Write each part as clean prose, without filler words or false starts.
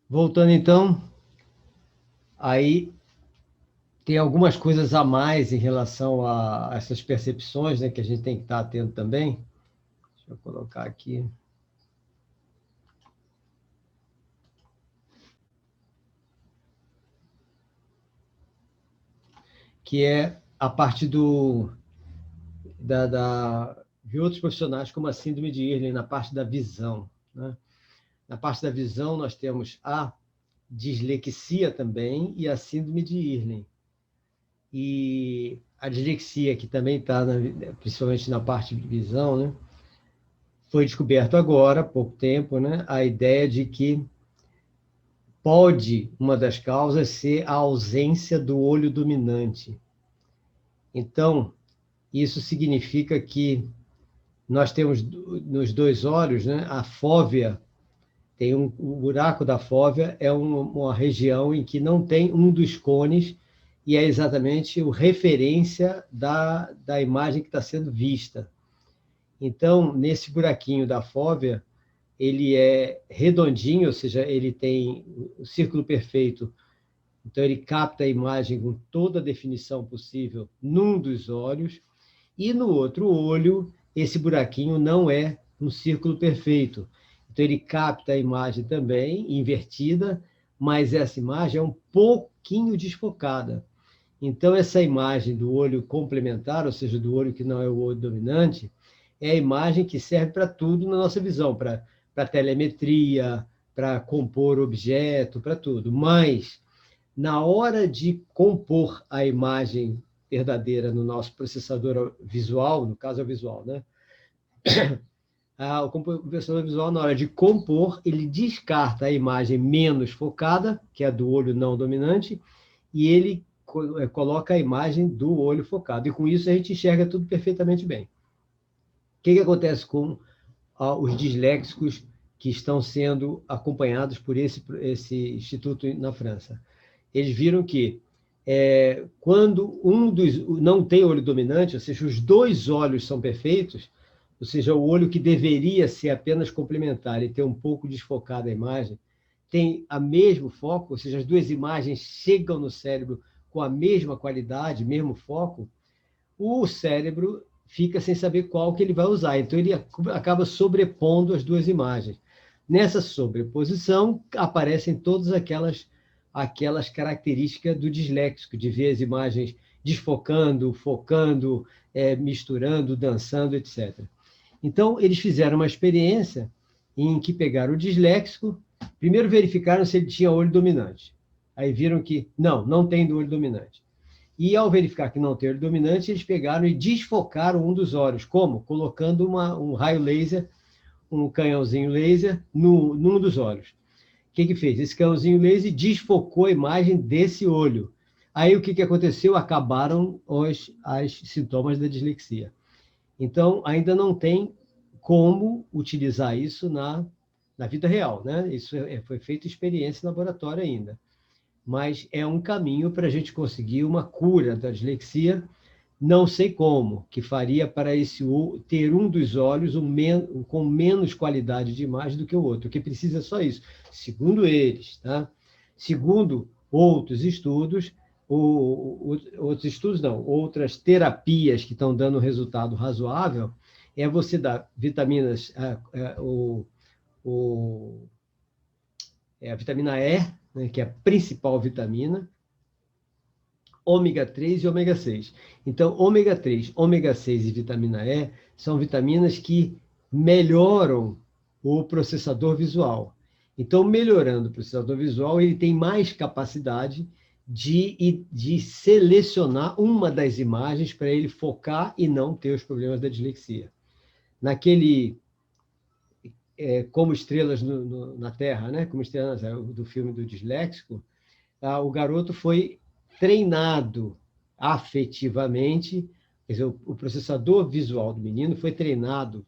Voltando então, aí tem algumas coisas a mais em relação a essas percepções, né, que a gente tem que estar atento também. Deixa eu colocar aqui. Que é a parte de outros profissionais, como a síndrome de Irlen, na parte da visão, né? Na parte da visão, nós temos a dislexia também e a síndrome de Irlen. E a dislexia, que também está, principalmente na parte de visão, né? Foi descoberto agora, há pouco tempo, né? A ideia de que pode, uma das causas, ser a ausência do olho dominante. Então, isso significa que nós temos nos dois olhos, né, a fóvea, tem o buraco da fóvea é uma região em que não tem um dos cones e é exatamente a referência da imagem que está sendo vista. Então, nesse buraquinho da fóvea, ele é redondinho, ou seja, ele tem o círculo perfeito, então ele capta a imagem com toda a definição possível num dos olhos, e no outro olho, esse buraquinho não é um círculo perfeito. Então, ele capta a imagem também, invertida, mas essa imagem é um pouquinho desfocada. Então, essa imagem do olho complementar, ou seja, do olho que não é o olho dominante, é a imagem que serve para tudo na nossa visão, para telemetria, para compor objeto, para tudo. Mas, na hora de compor a imagem verdadeira no nosso processador visual, no caso é o visual, né? O processador visual, na hora de compor, ele descarta a imagem menos focada, que é a do olho não dominante, e ele coloca a imagem do olho focado. E com isso a gente enxerga tudo perfeitamente bem. O que acontece com os disléxicos que estão sendo acompanhados por esse instituto na França? Eles viram que quando um dos não tem olho dominante, ou seja, os dois olhos são perfeitos, ou seja, o olho que deveria ser apenas complementar e ter um pouco desfocada a imagem, tem a mesmo foco, ou seja, as duas imagens chegam no cérebro com a mesma qualidade, mesmo foco, o cérebro fica sem saber qual que ele vai usar. Então, ele acaba sobrepondo as duas imagens. Nessa sobreposição, aparecem todas aquelas características do disléxico, de ver as imagens desfocando, focando, misturando, dançando, etc. Então, eles fizeram uma experiência em que pegaram o disléxico, primeiro verificaram se ele tinha olho dominante. Aí viram que não tem olho dominante. E ao verificar que não tem olho dominante, eles pegaram e desfocaram um dos olhos. Como? Colocando um raio laser, um canhãozinho laser, num dos olhos. O que fez? Esse canhãozinho laser desfocou a imagem desse olho. Aí o que aconteceu? Acabaram os sintomas da dislexia. Então, ainda não tem como utilizar isso na vida real, né? Isso foi feita experiência em laboratório ainda. Mas é um caminho para a gente conseguir uma cura da dislexia, não sei como, que faria para ter um dos olhos com menos qualidade de imagem do que o outro, o que precisa é só isso, segundo eles. Tá? Segundo outros estudos, outras terapias que estão dando resultado razoável, é você dar vitaminas, a vitamina E, né, que é a principal vitamina, ômega 3 e ômega 6. Então, ômega 3, ômega 6 e vitamina E são vitaminas que melhoram o processador visual. Então, melhorando o processador visual, ele tem mais capacidade de selecionar uma das imagens para ele focar e não ter os problemas da dislexia. Naquele Como Estrelas na Terra, né? Como Estrelas na Terra, do filme do disléxico, o garoto foi treinado afetivamente, quer dizer, o processador visual do menino foi treinado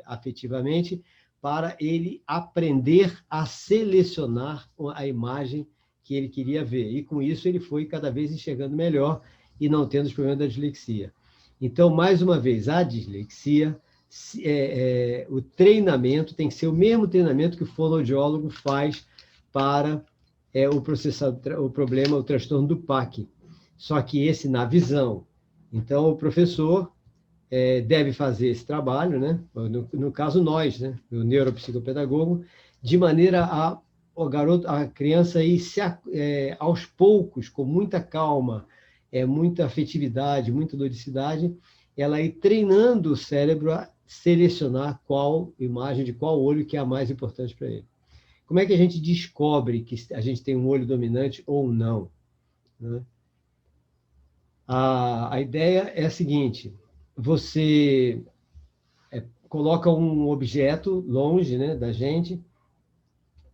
afetivamente para ele aprender a selecionar a imagem que ele queria ver. E com isso ele foi cada vez enxergando melhor e não tendo os problemas da dislexia. Então, mais uma vez, a dislexia, o treinamento tem que ser o mesmo treinamento que o fonoaudiólogo faz para o problema, o transtorno do PAC. Só que esse na visão. Então, o professor deve fazer esse trabalho, né? No caso, nós, né? O neuropsicopedagogo, de maneira a criança ir aos poucos, com muita calma, muita afetividade, muita ludicidade, ela ir treinando o cérebro a selecionar qual imagem de qual olho que é a mais importante para ele. Como é que a gente descobre que a gente tem um olho dominante ou não, né? A ideia é a seguinte: você coloca um objeto longe, né, da gente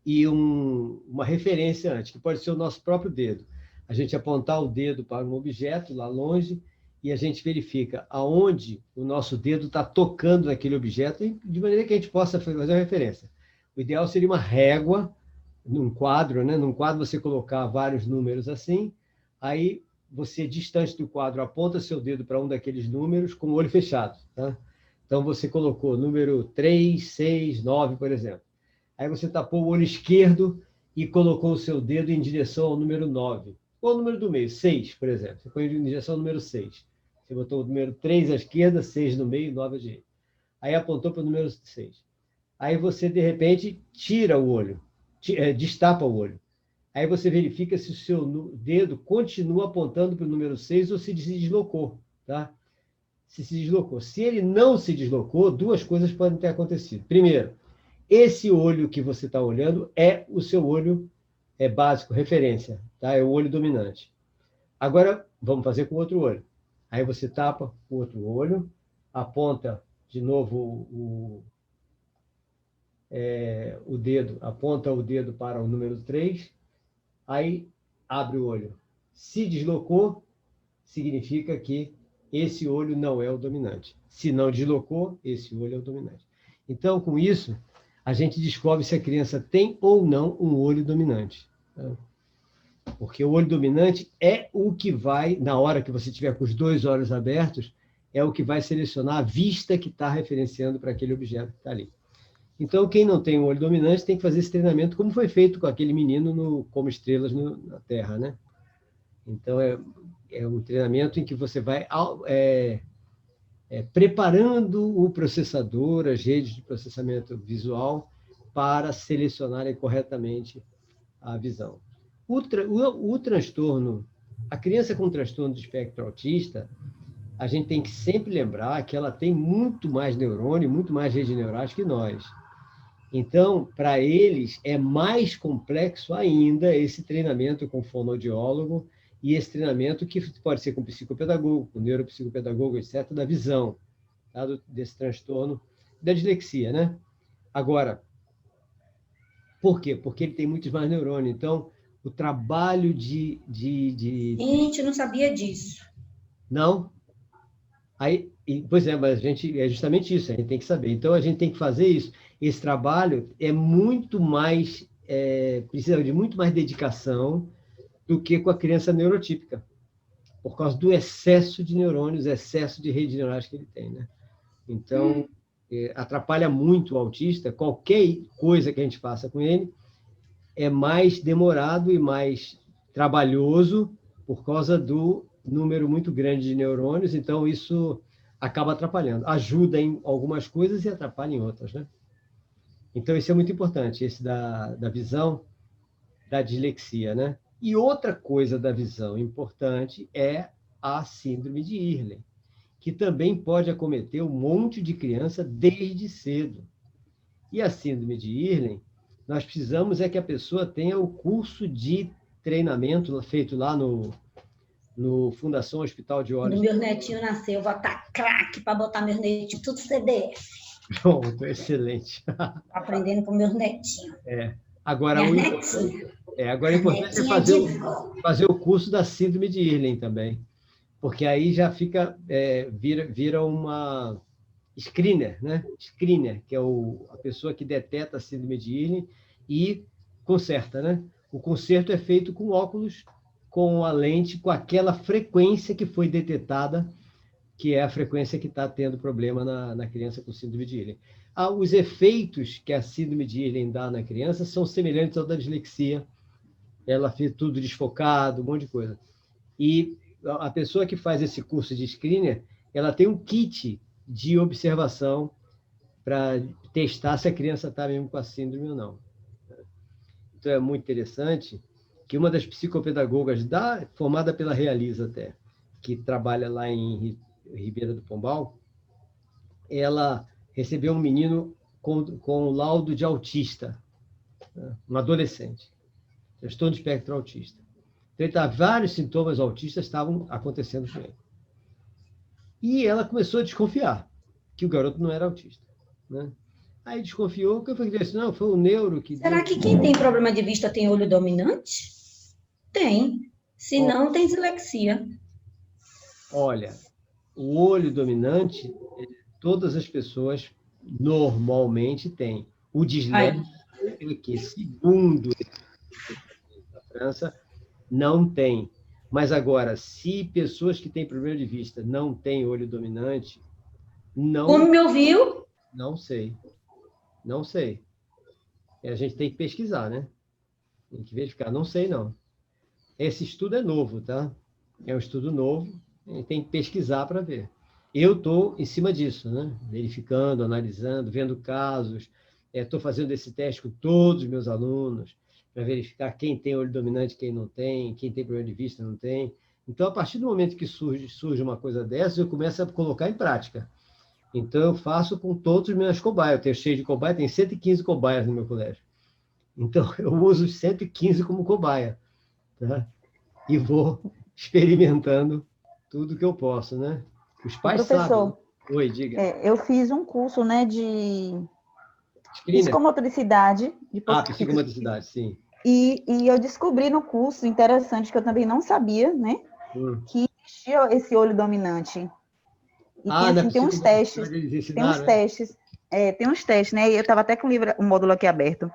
e uma referência antes, que pode ser o nosso próprio dedo. A gente apontar o dedo para um objeto lá longe e a gente verifica aonde o nosso dedo está tocando naquele objeto, de maneira que a gente possa fazer uma referência. O ideal seria uma régua num quadro, né? Num quadro você colocar vários números assim, aí você, distante do quadro, aponta seu dedo para um daqueles números com o olho fechado, tá? Então, você colocou número 3, 6, 9, por exemplo. Aí você tapou o olho esquerdo e colocou o seu dedo em direção ao número 9. Ou o número do meio, 6, por exemplo. Você põe em direção ao número 6. Você botou o número 3 à esquerda, 6 no meio e 9 à direita. Aí apontou para o número 6. Aí você, de repente, tira o olho, destapa o olho. Aí você verifica se o seu dedo continua apontando para o número 6 ou se deslocou, tá? Se deslocou. Se ele não se deslocou, duas coisas podem ter acontecido. Primeiro, esse olho que você está olhando é o seu olho básico, referência, tá? É o olho dominante. Agora, vamos fazer com o outro olho. Aí você tapa o outro olho, aponta de novo o dedo, aponta o dedo para o número 3, aí abre o olho. Se deslocou, significa que esse olho não é o dominante. Se não deslocou, esse olho é o dominante. Então, com isso, a gente descobre se a criança tem ou não um olho dominante. Tá? Porque o olho dominante é o que vai, na hora que você tiver com os dois olhos abertos, é o que vai selecionar a vista que está referenciando para aquele objeto que está ali. Então, quem não tem um olho dominante tem que fazer esse treinamento, como foi feito com aquele menino no Como Estrelas na Terra, né? Então, é um treinamento em que você vai preparando o processador, as redes de processamento visual, para selecionarem corretamente a visão. O transtorno, a criança com transtorno de espectro autista, a gente tem que sempre lembrar que ela tem muito mais neurônio, muito mais redes neurais que nós. Então, para eles, é mais complexo ainda esse treinamento com fonoaudiólogo e esse treinamento que pode ser com psicopedagogo, com neuropsicopedagogo, etc., da visão, tá? Desse transtorno da dislexia, né? Agora, por quê? Porque ele tem muitos mais neurônios. Então, o trabalho Gente, eu não sabia disso. Não? Aí, pois mas a gente, é justamente isso, a gente tem que saber. Então, a gente tem que fazer isso. Esse trabalho é muito mais, precisa de muito mais dedicação do que com a criança neurotípica, por causa do excesso de neurônios, excesso de redes neurais que ele tem, né? Então, atrapalha muito o autista. Qualquer coisa que a gente faça com ele é mais demorado e mais trabalhoso por causa do número muito grande de neurônios, então isso acaba atrapalhando. Ajuda em algumas coisas e atrapalha em outras, né? Então, isso é muito importante, esse da visão da dislexia, né? E outra coisa da visão importante é a síndrome de Irlen, que também pode acometer um monte de criança desde cedo. E a síndrome de Irlen, nós precisamos que a pessoa tenha o curso de treinamento feito lá no Fundação Hospital de Quando Olhos. meu netinho nasceu, eu vou estar craque para botar meus netinhos tudo CDF. Pronto, excelente. Aprendendo com meus netinhos. Agora, agora é importante fazer o curso da síndrome de Irlen também, porque aí já fica, vira uma screener, né? Screener, que é a pessoa que deteta a síndrome de Irlen e conserta, né? O conserto é feito com óculos, com a lente, com aquela frequência que foi detetada, que é a frequência que está tendo problema na criança com síndrome de Irlen. os efeitos que a síndrome de Irlen dá na criança são semelhantes ao da dislexia. Ela fez tudo desfocado, um monte de coisa. E a pessoa que faz esse curso de screener, ela tem um kit de observação para testar se a criança está mesmo com a síndrome ou não. Então, é muito interessante que uma das psicopedagogas, formada pela Realiza até, que trabalha lá em Ribeira do Pombal, ela recebeu um menino com laudo de autista, né? Um adolescente, transtorno de espectro autista. Então, vários sintomas autistas estavam acontecendo com ele. E ela começou a desconfiar que o garoto não era autista, né? Aí desconfiou, que eu falei assim, não, foi o neuro que Será deu. que quem tem problema de vista tem olho dominante? Tem. Se não, tem dislexia. Olha, o olho dominante, todas as pessoas normalmente têm. O Aí, disléxico, que segundo a França, não tem. Mas agora, se pessoas que têm problema de vista não têm olho dominante, como me ouviu? não sei. Não sei. A gente tem que pesquisar, né? Tem que verificar. Não sei, não. Esse estudo é novo, tá? É um estudo novo, a gente tem que pesquisar para ver. Eu estou em cima disso, né? Verificando, analisando, vendo casos. Estou fazendo esse teste com todos os meus alunos para verificar quem tem olho dominante, quem não tem, quem tem problema de vista, não tem. Então, a partir do momento que surge uma coisa dessa, eu começo a colocar em prática. Então, eu faço com todos os meus cobaias. Eu tenho cheio de cobaia, tem 115 cobaias no meu colégio. Então, eu uso os 115 como cobaia, tá? E vou experimentando tudo que eu posso, né? Os pais sabem. Professor, Oi, diga. eu fiz um curso, né, de Screener? psicomotricidade, Psicomotricidade, sim. e eu descobri no curso, interessante, que eu também não sabia, né, que existia esse olho dominante. E tem uns testes, tem uns testes, né, e eu estava até com o módulo aqui aberto.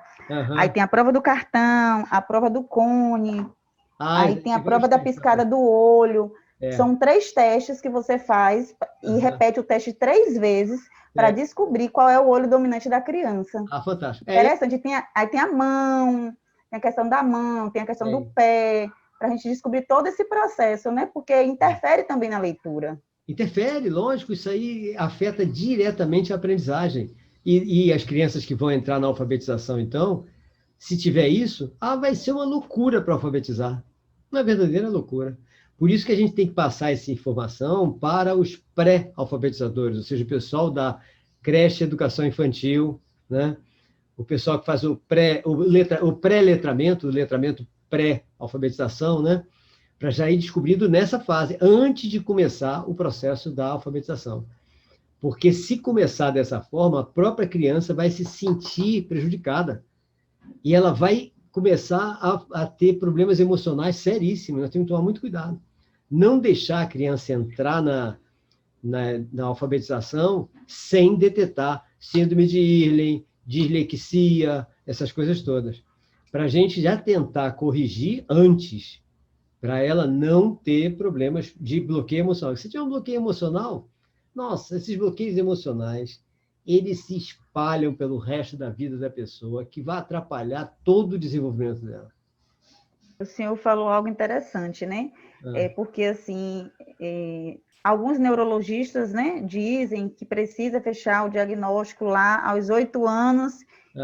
Aí tem a prova do cartão, a prova do cone, aí tem a prova da piscada do olho. São 3 testes que você faz e repete o teste 3 vezes para descobrir qual é o olho dominante da criança. Fantástico. Interessante. Aí tem a mão, tem a questão da mão, tem a questão do pé, para a gente descobrir todo esse processo, né? Porque interfere também na leitura. Interfere, lógico, isso aí afeta diretamente a aprendizagem. E as crianças que vão entrar na alfabetização, então, se tiver isso, vai ser uma loucura para alfabetizar. Uma verdadeira loucura. Por isso que a gente tem que passar essa informação para os pré-alfabetizadores, ou seja, o pessoal da creche educação infantil, né? O pessoal que faz o pré-letramento, o letramento pré-alfabetização, né? Para já ir descobrindo nessa fase, antes de começar o processo da alfabetização. Porque se começar dessa forma, a própria criança vai se sentir prejudicada. E ela vai começar a ter problemas emocionais seríssimos. Nós temos que tomar muito cuidado. Não deixar a criança entrar na alfabetização sem detectar síndrome de Irlen, dislexia, essas coisas todas. Para a gente já tentar corrigir antes, para ela não ter problemas de bloqueio emocional. Se tiver um bloqueio emocional, nossa, esses bloqueios emocionais, eles se espalham pelo resto da vida da pessoa, que vai atrapalhar todo o desenvolvimento dela. O senhor falou algo interessante, né? Porque, assim, alguns neurologistas, né, dizem que precisa fechar o diagnóstico lá aos 8 anos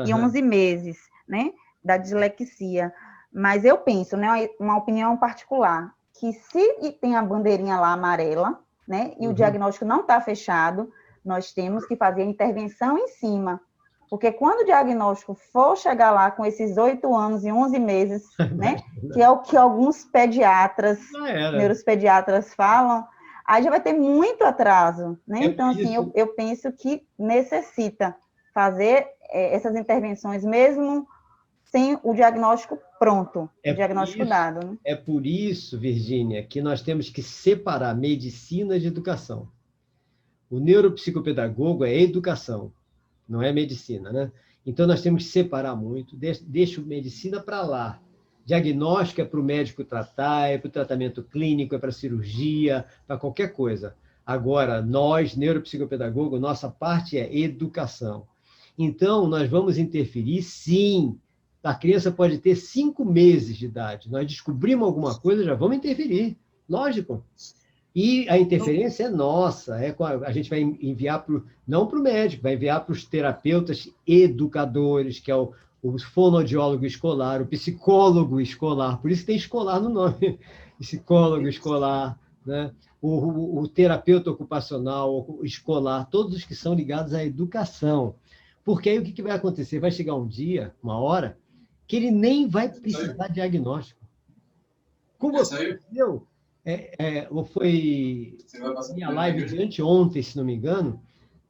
e 11 meses, né, da dislexia. Mas eu penso, né, uma opinião particular, que se tem a bandeirinha lá amarela, né, e o diagnóstico não está fechado, nós temos que fazer a intervenção em cima. Porque quando o diagnóstico for chegar lá com esses 8 anos e 11 meses, né, que é o que alguns pediatras, neuropediatras falam, aí já vai ter muito atraso, né? Então, assim, eu penso que necessita fazer essas intervenções mesmo sem o diagnóstico pronto, o diagnóstico dado. Né? É por isso, Virgínia, que nós temos que separar medicina de educação. O neuropsicopedagogo é educação, não é medicina, né? Então, nós temos que separar muito, deixa medicina para lá. Diagnóstico é para o médico tratar, é para o tratamento clínico, é para cirurgia, para qualquer coisa. Agora, nós, neuropsicopedagogos, nossa parte é educação. Então, nós vamos interferir, sim. A criança pode ter 5 meses de idade. Nós descobrimos alguma coisa, já vamos interferir. Lógico. E a interferência é nossa. A gente vai enviar não para o médico, vai enviar para os terapeutas educadores, que é o fonoaudiólogo escolar, o psicólogo escolar. Por isso tem escolar no nome. Psicólogo escolar, né? O terapeuta ocupacional escolar, todos os que são ligados à educação. Porque aí o que vai acontecer? Vai chegar um dia, uma hora, que ele nem vai precisar de diagnóstico. Como aconteceu, foi minha live de anteontem, se não me engano,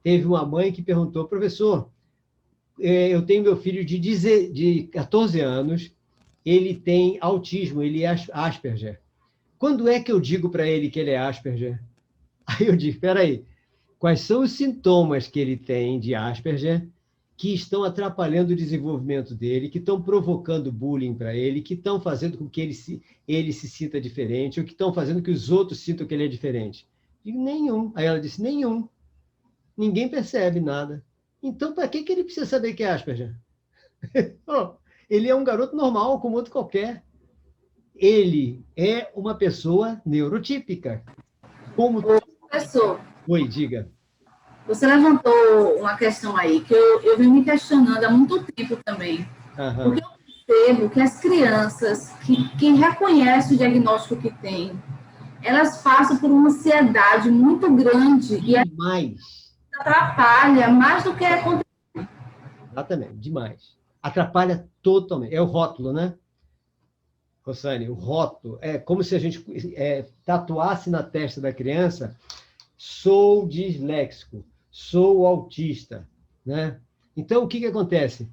teve uma mãe que perguntou, professor, eu tenho meu filho de 14 anos, ele tem autismo, ele é Asperger. Quando é que eu digo para ele que ele é Asperger? Aí eu digo, espera aí, quais são os sintomas que ele tem de Asperger que estão atrapalhando o desenvolvimento dele, que estão provocando bullying para ele, que estão fazendo com que ele se sinta diferente, ou que estão fazendo que os outros sintam que ele é diferente? Digo, nenhum. Aí ela disse, nenhum. Ninguém percebe nada. Então, para que ele precisa saber que é Asperger? Ele é um garoto normal, como outro qualquer. Ele é uma pessoa neurotípica. Como... Professor. Oi, diga. Você levantou uma questão aí que eu venho me questionando há muito tempo também. Uhum. Porque eu percebo que as crianças que reconhecem o diagnóstico que têm, elas passam por uma ansiedade muito grande demais. E atrapalha mais do que acontece. Exatamente, demais. Atrapalha totalmente. É o rótulo, né? Rosane, o rótulo é como se a gente tatuasse na testa da criança: sou disléxico, sou autista, né? Então, o que acontece?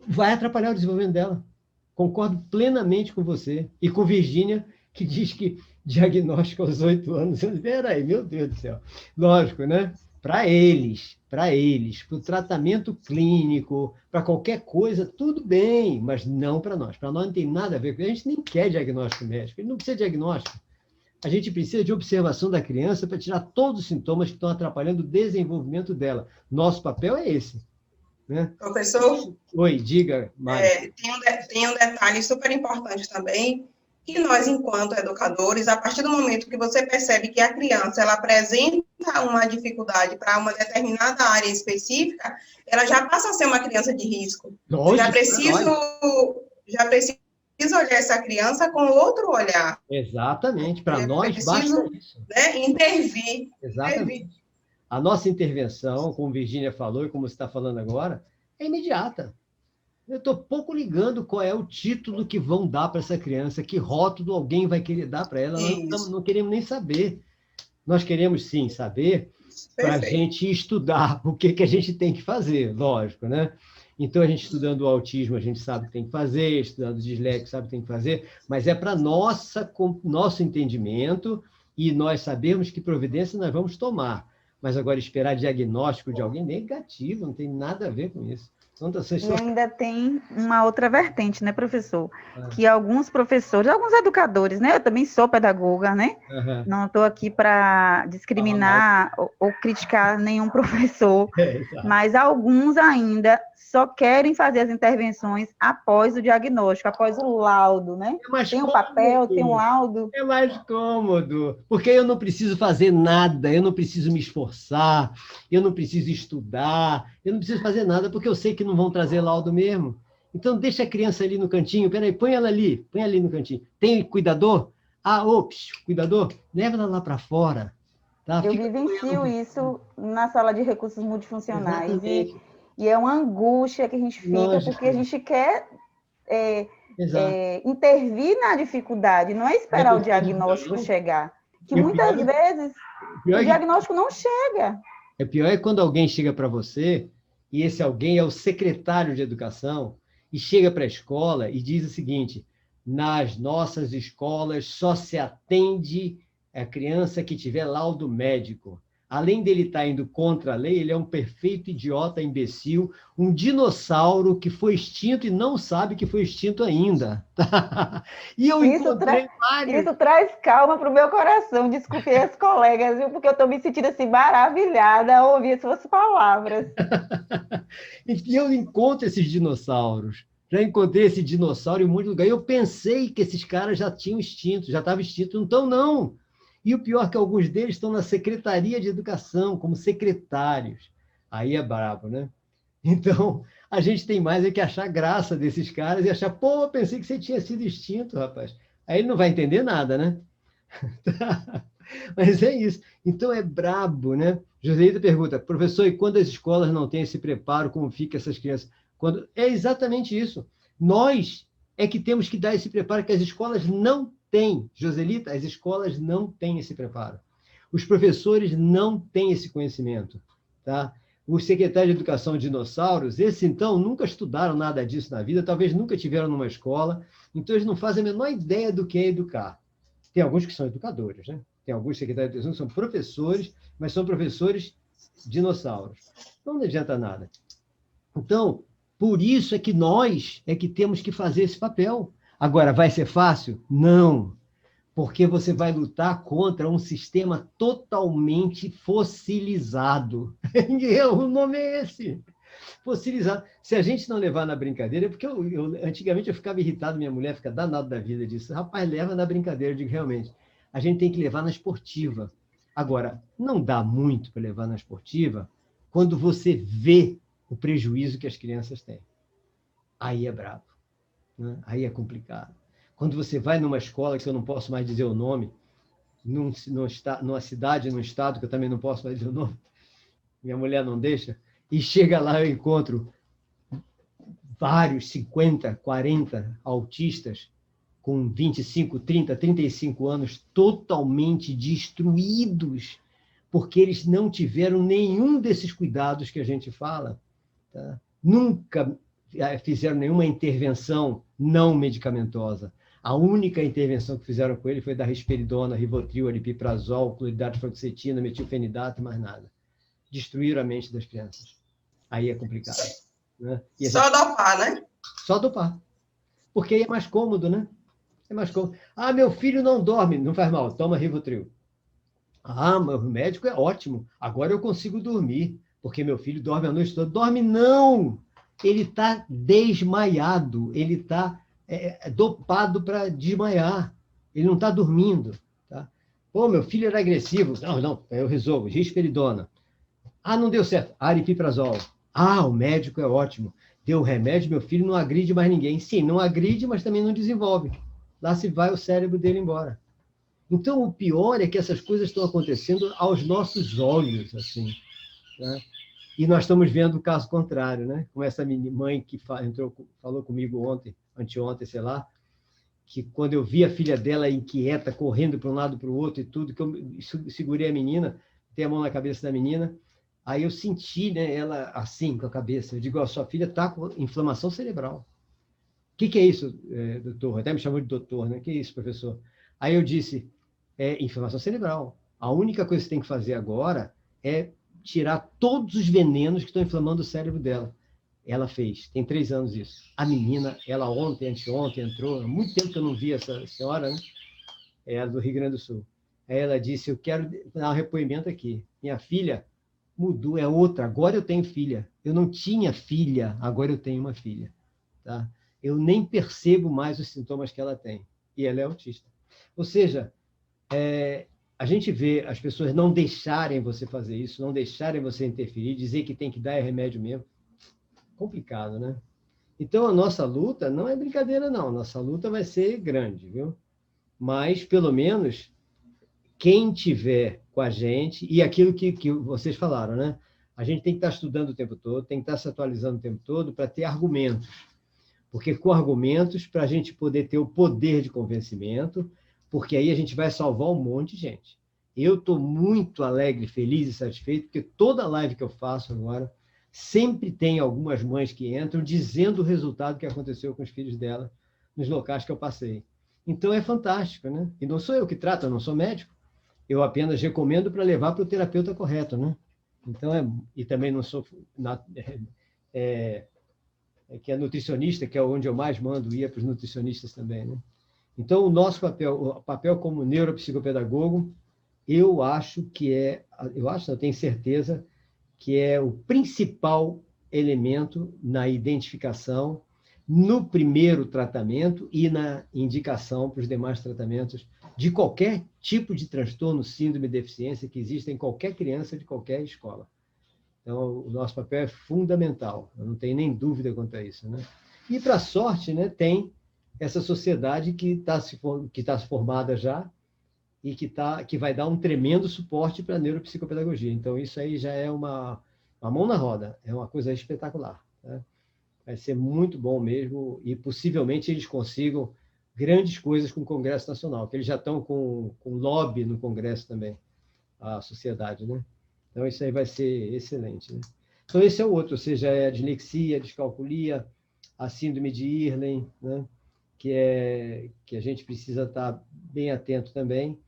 Vai atrapalhar o desenvolvimento dela. Concordo plenamente com você. E com Virgínia, que diz que diagnóstico aos 8 anos. Espera aí, meu Deus do céu. Lógico, né? Para eles, para o tratamento clínico, para qualquer coisa, tudo bem, mas não para nós. Para nós não tem nada a ver com isso. A gente nem quer diagnóstico médico, ele não precisa de diagnóstico. A gente precisa de observação da criança para tirar todos os sintomas que estão atrapalhando o desenvolvimento dela. Nosso papel é esse. Né? Professor? Oi, diga, Mário. Tem um detalhe super importante também, que nós, enquanto educadores, a partir do momento que você percebe que a criança ela apresenta uma dificuldade para uma determinada área específica, ela já passa a ser uma criança de risco. Lógico, já preciso olhar essa criança com outro olhar. Exatamente, para nós basta isso. Né, intervir. Exatamente. Intervir. A nossa intervenção, como Virgínia falou e como você está falando agora, é imediata. Eu estou pouco ligando qual é o título que vão dar para essa criança, que rótulo alguém vai querer dar para ela. Nós não queremos nem saber. Nós queremos, sim, saber para a gente estudar o que a gente tem que fazer, lógico, né? Então, a gente estudando o autismo, a gente sabe o que tem que fazer, estudando o dislexia, sabe o que tem que fazer, mas é para nosso entendimento e nós sabemos que providência nós vamos tomar. Mas agora, esperar diagnóstico de alguém negativo, não tem nada a ver com isso. E ainda tem uma outra vertente, né, professor? Que alguns professores, alguns educadores, né? Eu também sou pedagoga, né? Uhum. Não estou aqui para discriminar ou criticar nenhum professor, mas alguns ainda só querem fazer as intervenções após o diagnóstico, após o laudo, né? Tem um papel, tem um laudo. É mais cômodo, porque eu não preciso fazer nada, eu não preciso me esforçar, eu não preciso estudar, eu não preciso fazer nada, porque eu sei que não vão trazer laudo mesmo. Então, deixa a criança ali no cantinho, peraí, põe ali no cantinho. Tem cuidador? Cuidador, leva ela lá para fora. Tá? Eu vivencio isso na sala de recursos multifuncionais. E é uma angústia que a gente fica, lógico, porque a gente quer intervir na dificuldade, não é esperar o diagnóstico chegar. Que muitas vezes o diagnóstico não chega. O pior é quando alguém chega para você, e esse alguém é o secretário de educação, e chega para a escola e diz o seguinte: nas nossas escolas só se atende a criança que tiver laudo médico. além dele estar indo contra a lei, ele é um perfeito idiota, imbecil, um dinossauro que foi extinto e não sabe que foi extinto ainda. E eu encontrei vários... Isso traz calma para o meu coração. Desculpe as colegas, viu? Porque eu estou me sentindo assim maravilhada ao ouvir suas palavras. E eu encontro esses dinossauros. Já encontrei esse dinossauro em um monte de lugar. E eu pensei que esses caras já tinham extinto, já estavam extintos. Então, não. E o pior é que alguns deles estão na Secretaria de Educação, como secretários. Aí é brabo, né? Então, a gente tem mais é que achar graça desses caras e achar, pô, eu pensei que você tinha sido extinto, rapaz. Aí ele não vai entender nada, né? Mas é isso. Então, é brabo, né? Joselita pergunta, professor, e quando as escolas não têm esse preparo, como ficam essas crianças? É exatamente isso. Nós é que temos que dar esse preparo que as escolas não têm. Joselita, as escolas não têm esse preparo. Os professores não têm esse conhecimento. Tá? Os secretários de educação dinossauros, esses, então, nunca estudaram nada disso na vida, talvez nunca tiveram numa escola, então eles não fazem a menor ideia do que é educar. Tem alguns que são educadores, né? Tem alguns secretários de educação que são professores, mas são professores dinossauros. Então, não adianta nada. Então, por isso é que nós é que temos que fazer esse papel. Agora, vai ser fácil? Não. Porque você vai lutar contra um sistema totalmente fossilizado. O nome é esse. Fossilizado. Se a gente não levar na brincadeira, porque antigamente eu ficava irritado, minha mulher fica danada da vida disso. Rapaz, leva na brincadeira. Eu digo, realmente, a gente tem que levar na esportiva. Agora, não dá muito para levar na esportiva quando você vê o prejuízo que as crianças têm. Aí é brabo, né? Aí é complicado. Quando você vai numa escola, que eu não posso mais dizer o nome, numa cidade, num estado, que eu também não posso mais dizer o nome, minha mulher não deixa, e chega lá, eu encontro vários 50, 40 autistas com 25, 30, 35 anos, totalmente destruídos, porque eles não tiveram nenhum desses cuidados que a gente fala. Tá? Nunca fizeram nenhuma intervenção não medicamentosa. A única intervenção que fizeram com ele foi dar risperidona, rivotril, aripiprazol, cloridato, fluoxetina, metilfenidato, mais nada. Destruíram a mente das crianças. Aí é complicado. Né? Só dopar, né? Só dopar. Porque aí é mais cômodo, né? É mais cômodo. Ah, meu filho não dorme. Não faz mal, toma rivotril. Ah, meu médico é ótimo. Agora eu consigo dormir, porque meu filho dorme a noite toda. Dorme não! Ele está desmaiado. Ele está dopado para desmaiar. Ele não está dormindo. Tá? Pô, meu filho era agressivo. Não, eu resolvo. Risperidona. Ah, não deu certo. Aripiprazol. Ah, o médico é ótimo. Deu o remédio, meu filho não agride mais ninguém. Sim, não agride, mas também não desenvolve. Lá se vai o cérebro dele embora. Então, o pior é que essas coisas estão acontecendo aos nossos olhos, assim. Né? E nós estamos vendo o caso contrário, né? Como essa mãe que falou comigo anteontem, sei lá, que quando eu vi a filha dela inquieta, correndo para um lado para o outro e tudo, que eu segurei a menina, tem a mão na cabeça da menina, aí eu senti, né, ela assim, com a cabeça. Eu digo, a sua filha está com inflamação cerebral. O que é isso, doutor? Até me chamou de doutor, né? O que é isso, professor? Aí eu disse, inflamação cerebral. A única coisa que você tem que fazer agora é tirar todos os venenos que estão inflamando o cérebro dela. Ela fez, tem 3 anos isso. A menina, ela ontem, anteontem, entrou, há muito tempo que eu não vi essa senhora, né? Ela do Rio Grande do Sul. Aí ela disse, eu quero dar um repoimento aqui. Minha filha mudou, é outra, agora eu tenho filha. Eu não tinha filha, agora eu tenho uma filha. Tá? Eu nem percebo mais os sintomas que ela tem. E ela é autista. Ou seja, a gente vê as pessoas não deixarem você fazer isso, não deixarem você interferir, dizer que tem que dar remédio mesmo. Complicado, né? Então, a nossa luta não é brincadeira, não. Nossa luta vai ser grande, viu? Mas, pelo menos, quem tiver com a gente, e aquilo que vocês falaram, né? A gente tem que estar estudando o tempo todo, tem que estar se atualizando o tempo todo para ter argumentos. Porque com argumentos, para a gente poder ter o poder de convencimento, porque aí a gente vai salvar um monte de gente. Eu estou muito alegre, feliz e satisfeito, porque toda live que eu faço agora, sempre tem algumas mães que entram dizendo o resultado que aconteceu com os filhos dela nos locais que eu passei. Então, é fantástico, né? E não sou eu que trato, eu não sou médico, Eu apenas recomendo para levar para o terapeuta correto, né? Então, e também não sou... que é nutricionista, que é onde eu mais mando ir para os nutricionistas também, né? Então, o nosso papel, o papel como neuropsicopedagogo, eu tenho certeza que é o principal elemento na identificação, no primeiro tratamento e na indicação para os demais tratamentos de qualquer tipo de transtorno, síndrome, deficiência que exista em qualquer criança de qualquer escola. Então, o nosso papel é fundamental, eu não tenho nem dúvida quanto a isso, né? E, para sorte, né, tem essa sociedade que está formada já e que vai dar um tremendo suporte para a neuropsicopedagogia. Então, isso aí já é uma mão na roda, é uma coisa espetacular, né? Vai ser muito bom mesmo e, possivelmente, eles consigam grandes coisas com o Congresso Nacional, que eles já estão com lobby no Congresso também, a sociedade, né? Então, isso aí vai ser excelente, né? Então, esse é o outro, ou seja, é a dislexia, a descalculia, a síndrome de Irlen, né? Que a gente precisa estar bem atento também.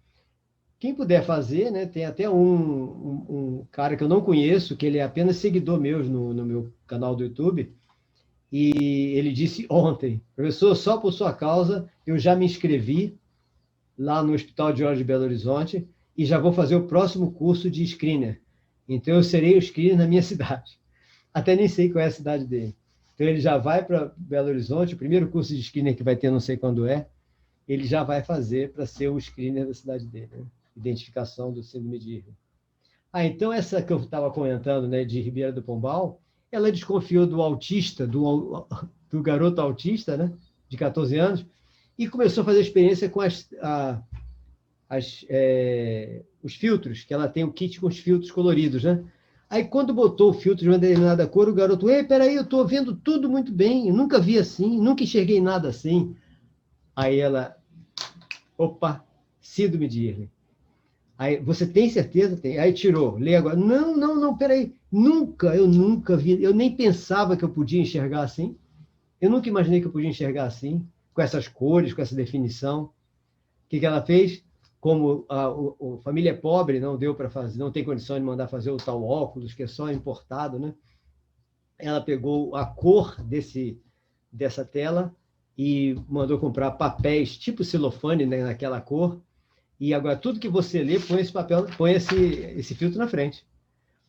Quem puder fazer, né? Tem até um cara que eu não conheço, que ele é apenas seguidor meu no meu canal do YouTube, e ele disse ontem: professor, só por sua causa, eu já me inscrevi lá no Hospital de Olhos de Belo Horizonte e já vou fazer o próximo curso de screener. Então, eu serei o screener na minha cidade. Até nem sei qual é a cidade dele. Então, ele já vai para Belo Horizonte, o primeiro curso de screener que vai ter, não sei quando é, ele já vai fazer para ser o screener da cidade dele, né? Identificação do síndrome de Irlen. Então, essa que eu estava comentando, né, de Ribeira do Pombal, ela desconfiou do autista, do garoto autista, né, de 14 anos, e começou a fazer experiência com os filtros, que ela tem o kit com os filtros coloridos, né? Aí, quando botou o filtro de uma determinada cor, o garoto: ei, peraí, eu estou vendo tudo muito bem, eu nunca vi assim, nunca enxerguei nada assim. Aí ela: opa, síndrome de Irlen. Aí, você tem certeza? Tem. Aí tirou, lê agora. Não, peraí, eu nunca vi, eu nem pensava que eu podia enxergar assim, eu nunca imaginei que eu podia enxergar assim, com essas cores, com essa definição. O que ela fez? Como a família é pobre, não deu para fazer, não tem condição de mandar fazer o tal óculos, que é só importado, né? Ela pegou a cor dessa tela e mandou comprar papéis tipo celofane, né, naquela cor. E agora, tudo que você lê, põe esse papel, põe esse filtro na frente.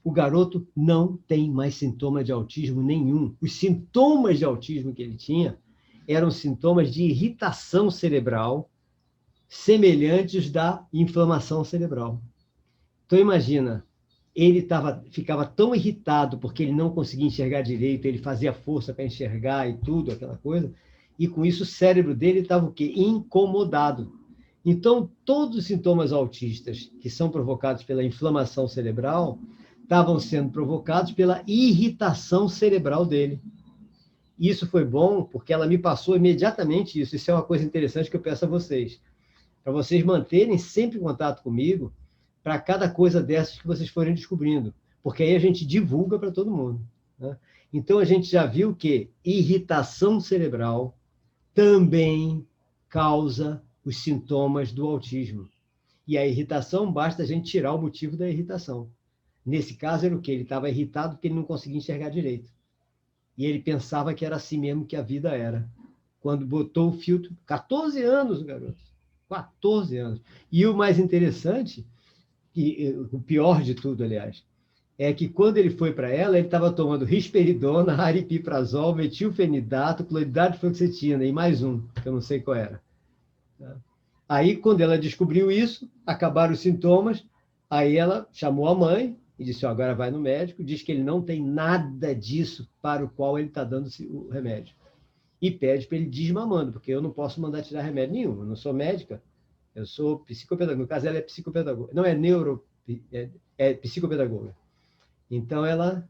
O garoto não tem mais sintoma de autismo nenhum. Os sintomas de autismo que ele tinha eram sintomas de irritação cerebral, semelhantes da inflamação cerebral. Então, imagina, ele ficava tão irritado porque ele não conseguia enxergar direito, ele fazia força para enxergar e tudo, aquela coisa, e com isso o cérebro dele estava o quê? Incomodado. Então, todos os sintomas autistas que são provocados pela inflamação cerebral estavam sendo provocados pela irritação cerebral dele. Isso foi bom porque ela me passou imediatamente isso. Isso é uma coisa interessante que eu peço a vocês, para vocês manterem sempre contato comigo para cada coisa dessas que vocês forem descobrindo, porque aí a gente divulga para todo mundo, né? Então, a gente já viu que irritação cerebral também causa os sintomas do autismo. E a irritação, basta a gente tirar o motivo da irritação. Nesse caso, era o quê? Ele estava irritado porque ele não conseguia enxergar direito. E ele pensava que era assim mesmo que a vida era. Quando botou o filtro, 14 anos, garoto. 14 anos. E o mais interessante, e o pior de tudo, aliás, é que quando ele foi para ela, ele estava tomando risperidona, aripiprazol, metilfenidato, cloridrato de fluoxetina e mais um, que eu não sei qual era. Aí, quando ela descobriu isso, acabaram os sintomas, aí ela chamou a mãe e disse: agora vai no médico, diz que ele não tem nada disso para o qual ele está dando o remédio. E pede para ele desmamando, porque eu não posso mandar tirar remédio nenhum, eu não sou médica, eu sou psicopedagoga. No caso, ela é psicopedagoga, não é é psicopedagoga. Então, ela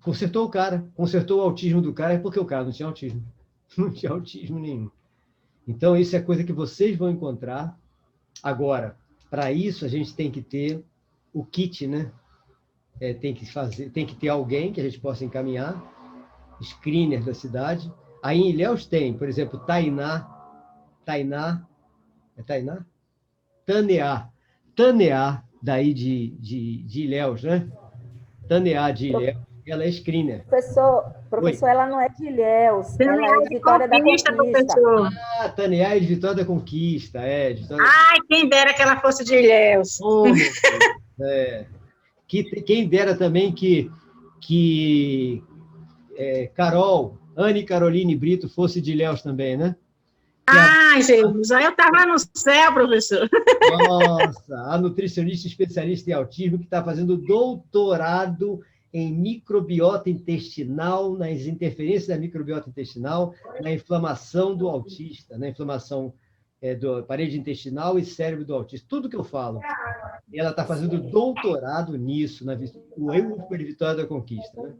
consertou o cara, consertou o autismo do cara, porque o cara não tinha autismo. Não tinha autismo nenhum. Então, isso é coisa que vocês vão encontrar. Agora, para isso, a gente tem que ter o kit, né? Tem que ter alguém que a gente possa encaminhar, screener da cidade. Aí em Ilhéus tem, por exemplo, Tainá? É Tainá? Taneá. Taneá, daí de Ilhéus, né? Taneá de Ilhéus, ela é screener. Professor, ela não é de Ilhéus, ela é de Vitória da Conquista, Conquista. professor. Ah, Taneá é de Vitória da Conquista, de Vitória... Ai, quem dera que ela fosse de Ilhéus. Oh, meu Deus, quem dera também que Carol, Anne Caroline Brito fosse de Ilhéus também, né? Ai, Jesus, aí eu estava no céu, professor. Nossa, a nutricionista especialista em autismo que está fazendo doutorado em microbiota intestinal, nas interferências da microbiota intestinal, na inflamação do autista, na inflamação da parede intestinal e cérebro do autista. Tudo que eu falo. Ela está fazendo doutorado nisso, na UFPA de Vitória da Conquista. Né?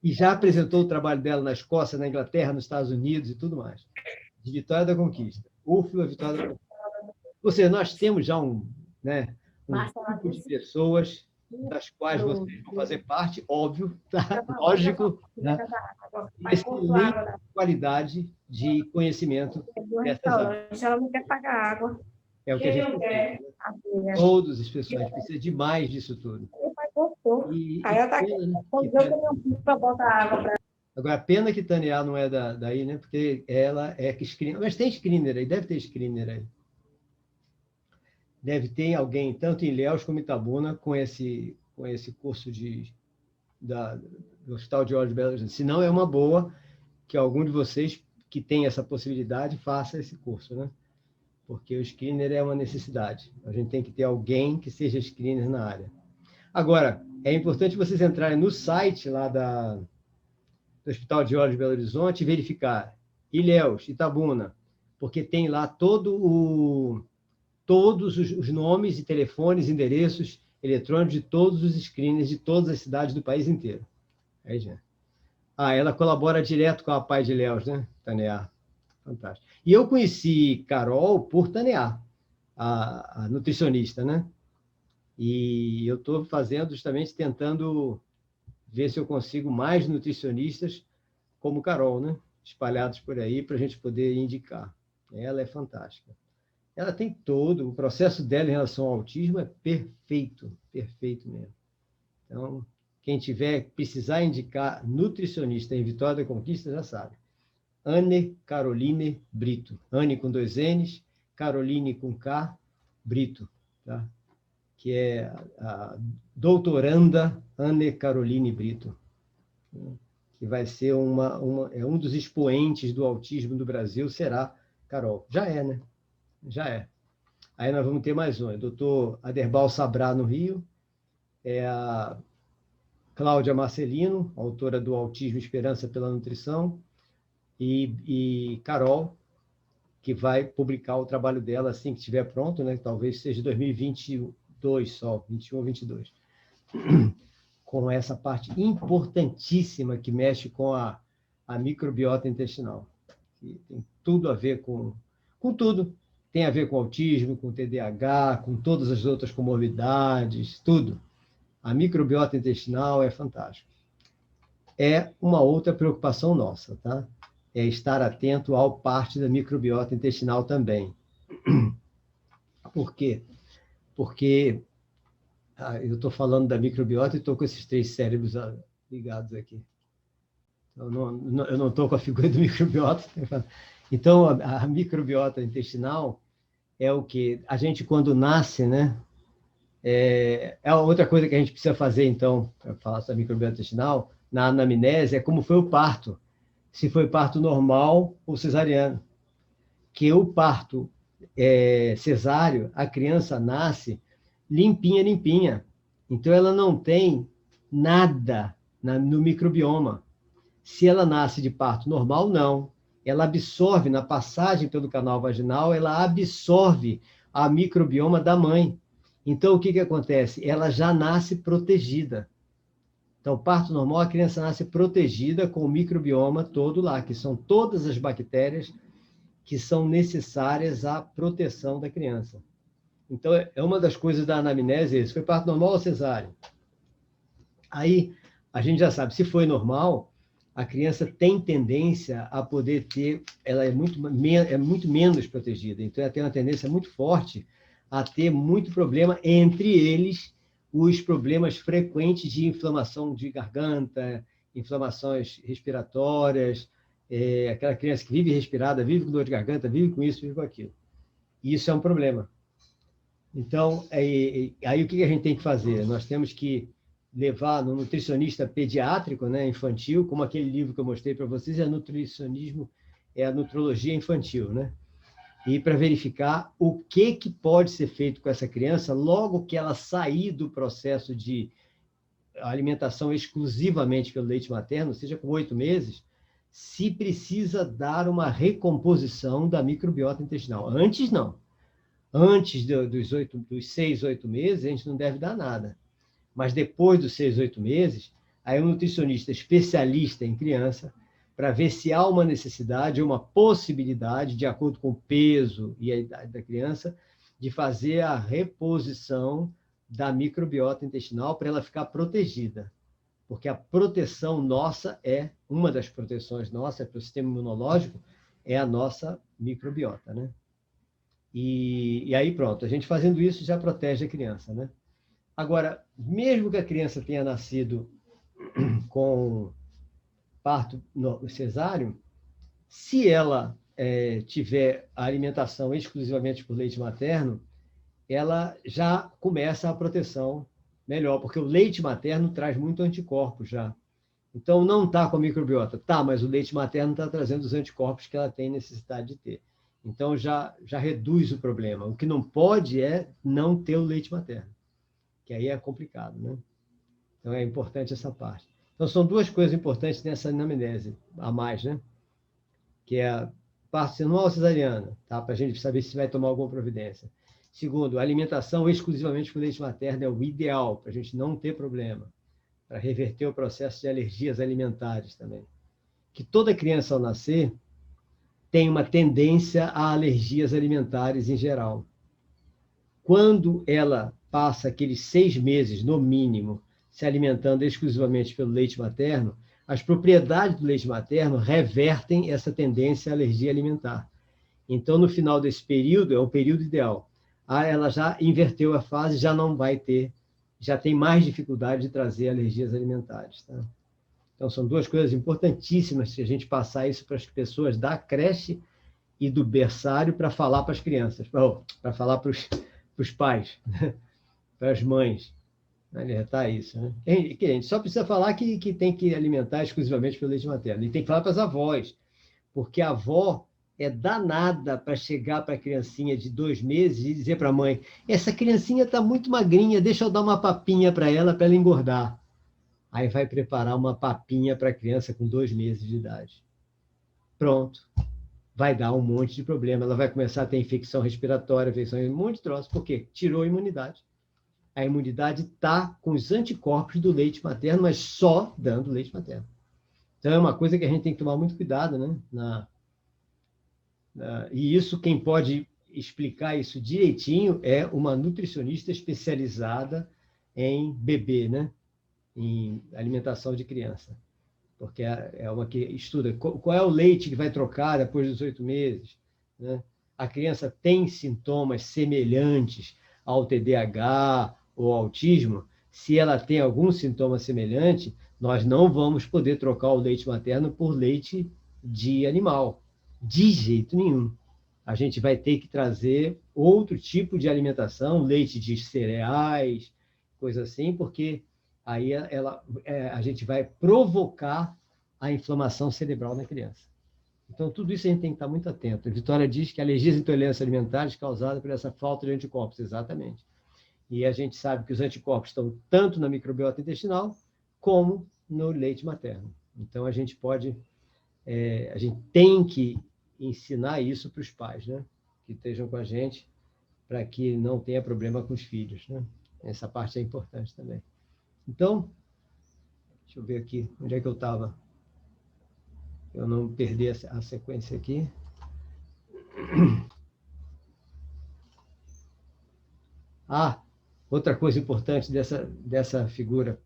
E já apresentou o trabalho dela na Escócia, na Inglaterra, nos Estados Unidos e tudo mais. De Vitória da Conquista. UFPA, Vitória da Conquista. Ou seja, nós temos já um grupo de pessoas das quais vocês vão fazer parte, óbvio, tá? Lógico, né? Excelente qualidade de conhecimento dessas áreas. Ela não quer pagar água. É o que a gente precisa. Né? Todas as pessoas precisam de mais disso tudo. Aí ela está aqui. Agora, a pena que Taneá não é daí, né? Porque ela é screener. Mas tem screener aí, deve ter screener aí. Deve ter alguém, tanto em Ilhéus como em Itabuna, com esse curso do Hospital de Olhos de Belo Horizonte. Se não, é uma boa que algum de vocês que tem essa possibilidade faça esse curso, né? Porque o screener é uma necessidade. A gente tem que ter alguém que seja screener na área. Agora, é importante vocês entrarem no site lá do Hospital de Olhos de Belo Horizonte e verificar Ilhéus, Itabuna, porque tem lá todos os nomes e telefones, endereços eletrônicos de todos os screeners de todas as cidades do país inteiro. Aí já. Ela colabora direto com a Pai de Ilhéus, né? Taneá. Fantástico. E eu conheci Carol por Taneá, a nutricionista, né? E eu estou fazendo justamente tentando ver se eu consigo mais nutricionistas como Carol, né? Espalhados por aí para a gente poder indicar. Ela é fantástica. Ela tem todo, o processo dela em relação ao autismo é perfeito, perfeito mesmo. Então, quem precisar indicar nutricionista em Vitória da Conquista já sabe. Anne Caroline Brito. Anne com 2 N's, Caroline com K, Brito, tá? Que é a doutoranda Anne Caroline Brito, que vai ser um dos expoentes do autismo do Brasil, será Carol. Já é, né? Já é. Aí nós vamos ter mais um. É o doutor Aderbal Sabrá, no Rio. É a Cláudia Marcelino, autora do Autismo e Esperança pela Nutrição. E Carol, que vai publicar o trabalho dela assim que estiver pronto, né? Talvez seja 2022 só, 21 ou 22. Com essa parte importantíssima que mexe com a microbiota intestinal. Que tem tudo a ver com tudo. Tem a ver com autismo, com TDAH, com todas as outras comorbidades, tudo. A microbiota intestinal é fantástica. É uma outra preocupação nossa, tá? É estar atento ao parte da microbiota intestinal também. Por quê? Porque eu estou falando da microbiota e estou com esses 3 cérebros ligados aqui. Eu não estou com a figura do microbiota. Então, a microbiota intestinal é o que a gente, quando nasce, né? É outra coisa que a gente precisa fazer, então, para falar sobre a microbiota intestinal, na anamnese, é como foi o parto. Se foi parto normal ou cesariano. Que o parto cesáreo, a criança nasce limpinha. Então, ela não tem nada no microbioma. Se ela nasce de parto normal, não. Ela absorve, na passagem pelo canal vaginal, ela absorve a microbioma da mãe. Então, o que acontece? Ela já nasce protegida. Então, parto normal, a criança nasce protegida com o microbioma todo lá, que são todas as bactérias que são necessárias à proteção da criança. Então, é uma das coisas da anamnese, se foi parto normal ou cesárea. Aí, a gente já sabe, se foi normal, a criança tem tendência a poder ter, ela é muito menos protegida, então ela tem uma tendência muito forte a ter muito problema, entre eles os problemas frequentes de inflamação de garganta, inflamações respiratórias, aquela criança que vive respirada, vive com dor de garganta, vive com isso, vive com aquilo. E isso é um problema. Então, aí o que a gente tem que fazer? Nós temos que levar no nutricionista pediátrico, né, infantil, como aquele livro que eu mostrei para vocês, nutricionismo, a nutrologia infantil, né? E para verificar o que pode ser feito com essa criança logo que ela sair do processo de alimentação exclusivamente pelo leite materno, seja com 8 meses, se precisa dar uma recomposição da microbiota intestinal. Antes, não. Antes dos 6, 8 meses, a gente não deve dar nada. Mas depois dos 6, 8 meses, aí um nutricionista especialista em criança, para ver se há uma necessidade ou uma possibilidade, de acordo com o peso e a idade da criança, de fazer a reposição da microbiota intestinal para ela ficar protegida. Porque a proteção nossa uma das proteções nossas para o sistema imunológico é a nossa microbiota, né? E aí, pronto, a gente fazendo isso já protege a criança, né? Agora, mesmo que a criança tenha nascido com parto cesáreo, se ela tiver a alimentação exclusivamente por leite materno, ela já começa a proteção melhor, porque o leite materno traz muito anticorpos já. Então, não está com a microbiota. Tá, mas o leite materno está trazendo os anticorpos que ela tem necessidade de ter. Então, já reduz o problema. O que não pode é não ter o leite materno, que aí é complicado, né? Então, é importante essa parte. Então, são duas coisas importantes nessa anamnese a mais, né? Que é a parto seminal ou cesariana, tá? Para a gente saber se vai tomar alguma providência. Segundo, a alimentação exclusivamente com leite materno é o ideal, para a gente não ter problema, para reverter o processo de alergias alimentares também. Que toda criança, ao nascer, tem uma tendência a alergias alimentares em geral. Quando ela passa aqueles 6 meses, no mínimo, se alimentando exclusivamente pelo leite materno, as propriedades do leite materno revertem essa tendência à alergia alimentar. Então, no final desse período, é o período ideal. Ela já inverteu a fase, já não vai ter, já tem mais dificuldade de trazer alergias alimentares, tá? Então, são duas coisas importantíssimas se a gente passar isso para as pessoas da creche e do berçário para falar para as crianças, para falar para os pais, né? Para as mães. Alertar isso, né? A gente só precisa falar que tem que alimentar exclusivamente pelo leite materno. E tem que falar para as avós, porque a avó é danada para chegar para a criancinha de 2 meses e dizer para a mãe: essa criancinha está muito magrinha, deixa eu dar uma papinha para ela engordar. Aí vai preparar uma papinha para a criança com 2 meses de idade. Pronto. Vai dar um monte de problema. Ela vai começar a ter infecção respiratória, um monte de troço. Por quê? Tirou a imunidade. A imunidade está com os anticorpos do leite materno, mas só dando leite materno. Então, é uma coisa que a gente tem que tomar muito cuidado, né? E isso, quem pode explicar isso direitinho é uma nutricionista especializada em bebê, né? Em alimentação de criança. Porque é uma que estuda qual é o leite que vai trocar depois dos 8 meses, né? A criança tem sintomas semelhantes ao TDAH ou autismo. Se ela tem algum sintoma semelhante, nós não vamos poder trocar o leite materno por leite de animal. De jeito nenhum. A gente vai ter que trazer outro tipo de alimentação, leite de cereais, coisa assim, porque aí a gente vai provocar a inflamação cerebral na criança. Então, tudo isso a gente tem que estar muito atento. A Vitória diz que alergias e intolerâncias alimentares causadas por essa falta de anticorpos, exatamente. E a gente sabe que os anticorpos estão tanto na microbiota intestinal como no leite materno. Então, a gente tem que ensinar isso para os pais, né? Que estejam com a gente, para que não tenha problema com os filhos, né? Essa parte é importante também. Então, deixa eu ver aqui, onde é que eu estava? Eu não perdi a sequência aqui. Outra coisa importante dessa figura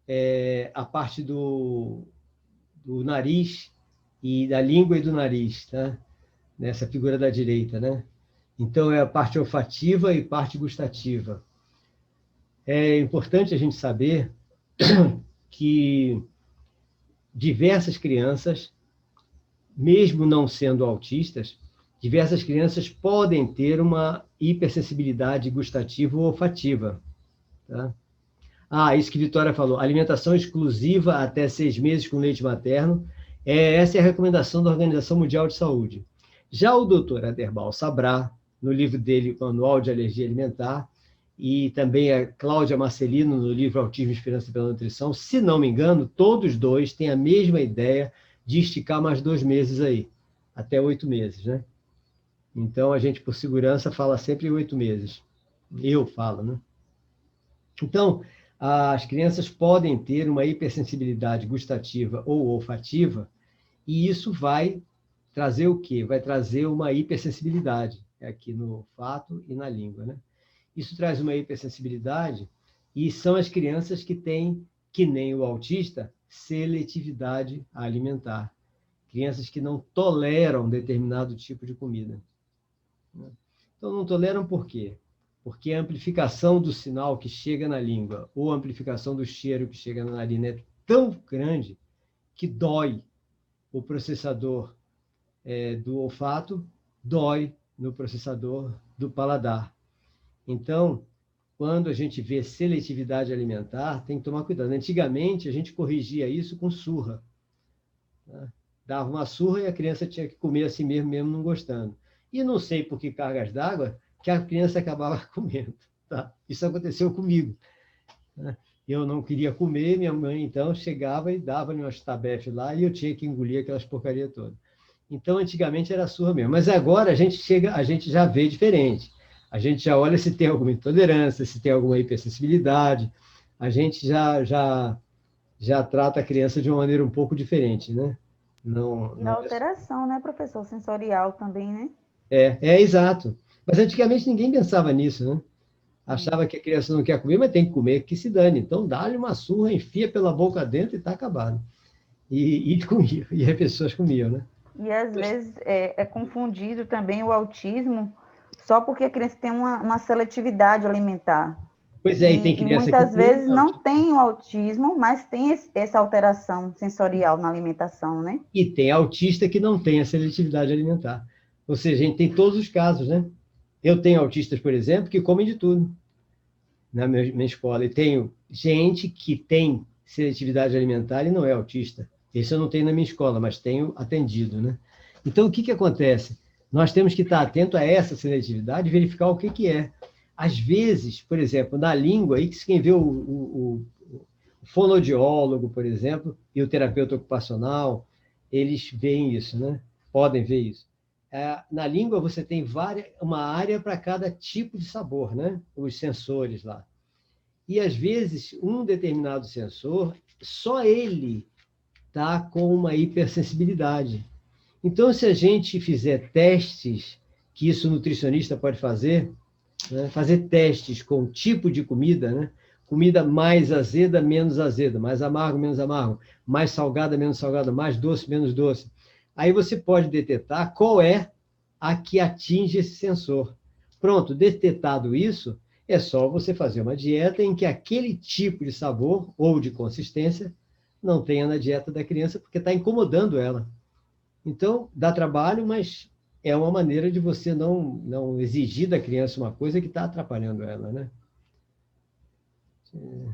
é a parte do nariz e da língua e do nariz, tá? Nessa figura da direita, né? Então, é a parte olfativa e parte gustativa. É importante a gente saber que diversas crianças, mesmo não sendo autistas, diversas crianças podem ter uma hipersensibilidade gustativa ou olfativa. Tá? Isso que a Vitória falou, alimentação exclusiva até 6 meses com leite materno, essa é a recomendação da Organização Mundial de Saúde. Já o doutor Aderbal Sabrá, no livro dele, Manual de Alergia Alimentar, e também a Cláudia Marcelino, no livro Autismo e Esperança pela Nutrição, se não me engano, todos dois têm a mesma ideia de esticar mais 2 meses aí, até 8 meses, né? Então, a gente, por segurança, fala sempre 8 meses. Eu falo, né? Então, as crianças podem ter uma hipersensibilidade gustativa ou olfativa, e isso vai trazer o quê? Vai trazer uma hipersensibilidade, aqui no olfato e na língua, né? Isso traz uma hipersensibilidade, e são as crianças que têm, que nem o autista, seletividade alimentar. Crianças que não toleram determinado tipo de comida. Então, não toleram por quê? Porque a amplificação do sinal que chega na língua, ou a amplificação do cheiro que chega na narina é tão grande que dói o processador do olfato, dói no processador do paladar. Então, quando a gente vê seletividade alimentar, tem que tomar cuidado. Antigamente, a gente corrigia isso com surra. Tá? Dava uma surra e a criança tinha que comer assim mesmo não gostando. E não sei por que cargas d'água que a criança acabava comendo. Tá? Isso aconteceu comigo. Tá? Eu não queria comer, minha mãe, então, chegava e dava-lhe umas tabefes lá e eu tinha que engolir aquelas porcarias todas. Então, antigamente era surra mesmo. Mas agora a gente já vê diferente. A gente já olha se tem alguma intolerância, se tem alguma hipersensibilidade. A gente já trata a criança de uma maneira um pouco diferente, né? E a alteração, né, professor? Sensorial também, né? Exato. Mas antigamente ninguém pensava nisso, né? Achava que a criança não quer comer, mas tem que comer, que se dane. Então, dá-lhe uma surra, enfia pela boca dentro e está acabado. E comia, e as pessoas comiam, né? E às vezes é confundido também o autismo só porque a criança tem uma seletividade alimentar. Pois é, e tem criança que muitas vezes não tem o autismo, mas tem essa alteração sensorial na alimentação, né? E tem autista que não tem a seletividade alimentar. Ou seja, a gente tem todos os casos, né? Eu tenho autistas, por exemplo, que comem de tudo na minha escola. E tenho gente que tem seletividade alimentar e não é autista. Esse eu não tenho na minha escola, mas tenho atendido, né? Então, o que acontece? Nós temos que estar atento a essa seletividade e verificar o que é. Às vezes, por exemplo, na língua, aí quem vê o fonoaudiólogo, por exemplo, e o terapeuta ocupacional, eles veem isso, né? Podem ver isso. Na língua, você tem uma área para cada tipo de sabor, né? Os sensores lá. E, às vezes, um determinado sensor, só ele está com uma hipersensibilidade. Então, se a gente fizer testes, que isso o nutricionista pode fazer, né? Fazer testes com tipo de comida, né? Comida mais azeda, menos azeda, mais amargo, menos amargo, mais salgada, menos salgada, mais doce, menos doce. Aí você pode detectar qual é a que atinge esse sensor. Pronto, detectado isso, é só você fazer uma dieta em que aquele tipo de sabor ou de consistência não tenha na dieta da criança, porque está incomodando ela. Então, dá trabalho, mas é uma maneira de você não exigir da criança uma coisa que está atrapalhando ela, né? Eu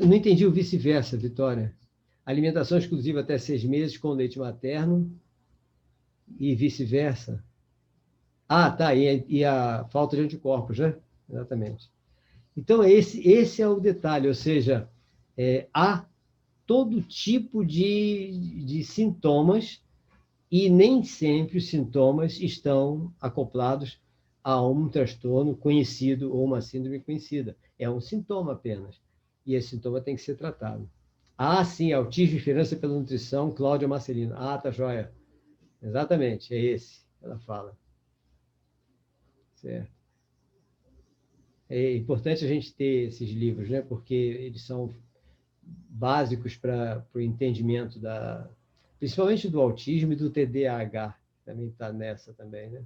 não entendi o vice-versa, Vitória. Alimentação exclusiva até 6 meses com leite materno e vice-versa. Tá, e a falta de anticorpos, né? Exatamente. Então, esse é o detalhe, ou seja, há todo tipo de sintomas e nem sempre os sintomas estão acoplados a um transtorno conhecido ou uma síndrome conhecida. É um sintoma apenas, e esse sintoma tem que ser tratado. Sim, autismo e esperança pela nutrição, Cláudia Marcelino. Tá joia. Exatamente, é esse que ela fala. Certo. É importante a gente ter esses livros, né? Porque eles são básicos para o entendimento principalmente do autismo e do TDAH. também está nessa também, né?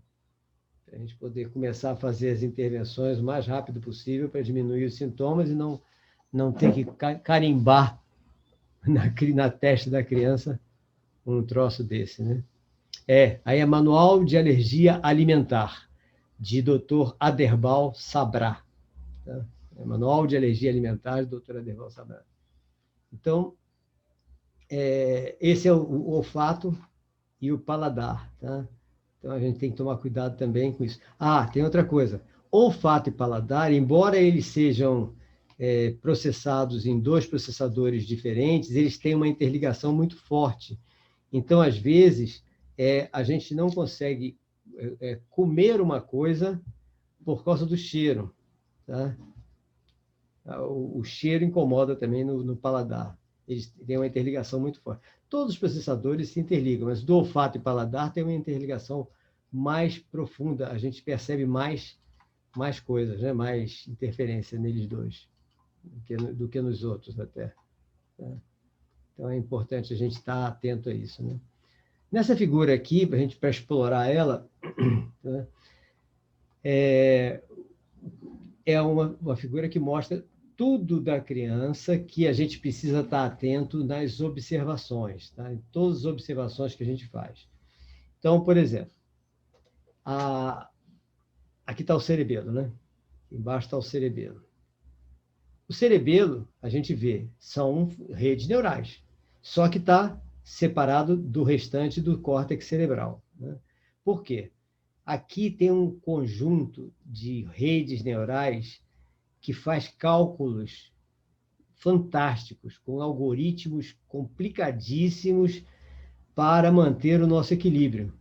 Para a gente poder começar a fazer as intervenções o mais rápido possível para diminuir os sintomas e não ter que carimbar na testa da criança um troço desse, né? Aí é Manual de Alergia Alimentar, de Dr. Aderbal Sabrá. Tá? Manual de Alergia Alimentar, do Dr. Aderbal Sabrá. Então, esse é o olfato e o paladar, tá? Então, a gente tem que tomar cuidado também com isso. Tem outra coisa. Olfato e paladar, embora eles sejam processados em 2 processadores diferentes, eles têm uma interligação muito forte. Então, às vezes, a gente não consegue comer uma coisa por causa do cheiro, tá? O cheiro incomoda também no paladar. Eles têm uma interligação muito forte. Todos os processadores se interligam, mas do olfato e paladar tem uma interligação mais profunda. A gente percebe mais coisas, né? Mais interferência neles dois do que nos outros até. Tá? Então, é importante a gente estar atento a isso, né? Nessa figura aqui, para explorar ela, né? É uma figura que mostra tudo da criança que a gente precisa estar atento nas observações, tá? Em todas as observações que a gente faz. Então, por exemplo, aqui está o cerebelo, né? Embaixo está o cerebelo. O cerebelo, a gente vê, são redes neurais, só que está separado do restante do córtex cerebral, né? Por quê? Aqui tem um conjunto de redes neurais que faz cálculos fantásticos, com algoritmos complicadíssimos para manter o nosso equilíbrio.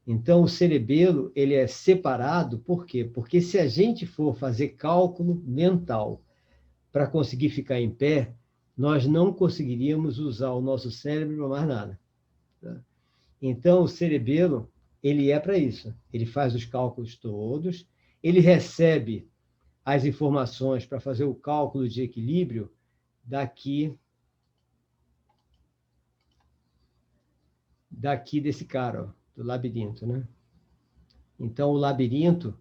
Então, o cerebelo ele é separado, por quê? Porque se a gente for fazer cálculo mental para conseguir ficar em pé, nós não conseguiríamos usar o nosso cérebro para mais nada. Tá? Então, o cerebelo ele é para isso. Ele faz os cálculos todos, ele recebe as informações para fazer o cálculo de equilíbrio daqui desse cara, ó, do labirinto, né? Então, o labirinto,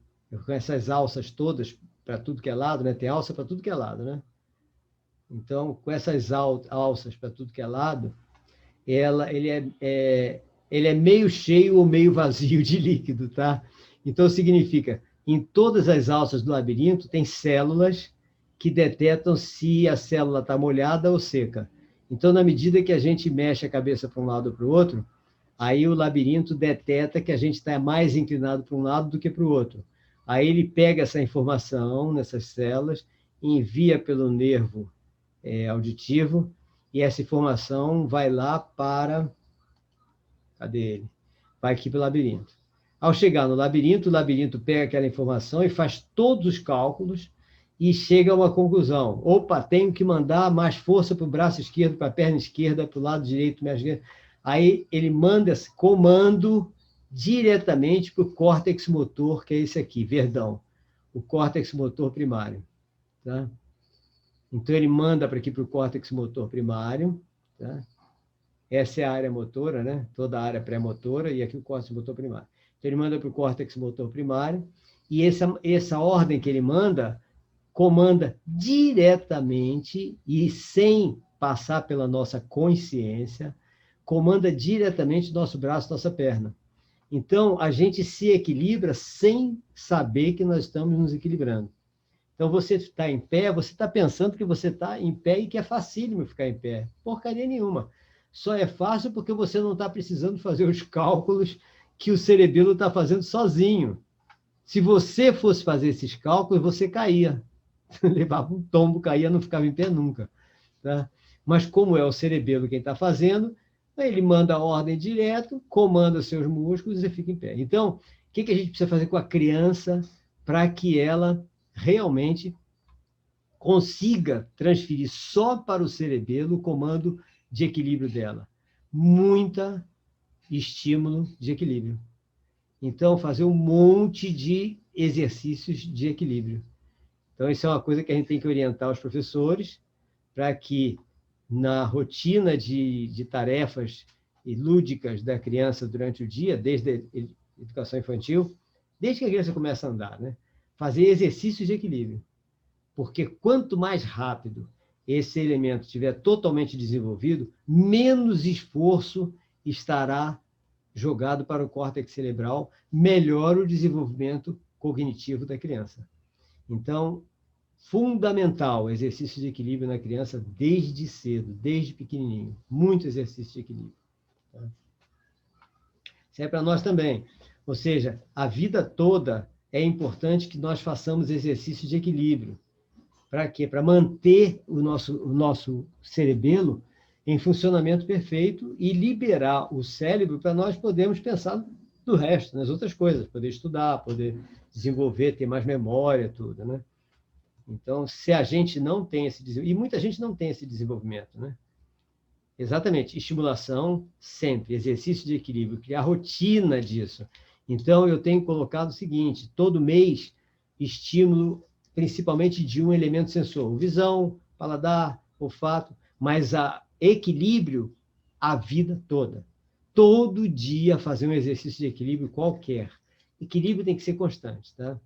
com essas alças todas para tudo que é lado, né? Tem alça para tudo que é lado, né? Então, com essas alças para tudo que é lado, ele é meio cheio ou meio vazio de líquido, tá? Então, significa, em todas as alças do labirinto, tem células que detectam se a célula está molhada ou seca. Então, na medida que a gente mexe a cabeça para um lado ou para o outro, aí o labirinto detecta que a gente está mais inclinado para um lado do que para o outro. Aí ele pega essa informação nessas células, envia pelo nervo auditivo, e essa informação vai lá para... Cadê ele? Vai aqui para o labirinto. Ao chegar no labirinto, o labirinto pega aquela informação e faz todos os cálculos e chega a uma conclusão. Opa, tenho que mandar mais força para o braço esquerdo, para a perna esquerda, para o lado direito, minha esquerda. Aí ele manda esse comando diretamente para o córtex motor, que é esse aqui, verdão, o córtex motor primário. Tá? Então, ele manda para aqui para o córtex motor primário. Tá? Essa é a área motora, né? Toda a área pré-motora, e aqui o córtex motor primário. Então, ele manda para o córtex motor primário, e essa ordem que ele manda, comanda diretamente e sem passar pela nossa consciência, comanda diretamente nosso braço, nossa perna. Então, a gente se equilibra sem saber que nós estamos nos equilibrando. Então, você está em pé, você está pensando que você está em pé e que é facílimo ficar em pé. Porcaria nenhuma. Só é fácil porque você não está precisando fazer os cálculos que o cerebelo está fazendo sozinho. Se você fosse fazer esses cálculos, você caía. Levava um tombo, caía, não ficava em pé nunca. Tá? Mas como é o cerebelo quem está fazendo, ele manda a ordem direto, comanda os seus músculos e fica em pé. Então, o que a gente precisa fazer com a criança para que ela realmente consiga transferir só para o cerebelo o comando de equilíbrio dela? Muita estímulo de equilíbrio. Então, fazer um monte de exercícios de equilíbrio. Então, isso é uma coisa que a gente tem que orientar os professores para que, na rotina de tarefas e lúdicas da criança durante o dia, desde a educação infantil, desde que a criança começa a andar, né? Fazer exercícios de equilíbrio. Porque quanto mais rápido esse elemento estiver totalmente desenvolvido, menos esforço estará jogado para o córtex cerebral, melhor o desenvolvimento cognitivo da criança. Então, fundamental exercício de equilíbrio na criança desde cedo, desde pequenininho. Muito exercício de equilíbrio. Tá? Isso é para nós também. Ou seja, a vida toda é importante que nós façamos exercícios de equilíbrio. Para quê? Para manter o nosso cerebelo em funcionamento perfeito e liberar o cérebro para nós podermos pensar do resto, nas outras coisas, poder estudar, poder desenvolver, ter mais memória, tudo, né? Então, se a gente não tem esse desenvolvimento, e muita gente não tem esse desenvolvimento, né? Exatamente, estimulação sempre, exercício de equilíbrio, criar rotina disso. Então, eu tenho colocado o seguinte, todo mês, estímulo principalmente de um elemento sensor, visão, paladar, olfato, mas equilíbrio a vida toda. Todo dia fazer um exercício de equilíbrio qualquer. Equilíbrio tem que ser constante, tá?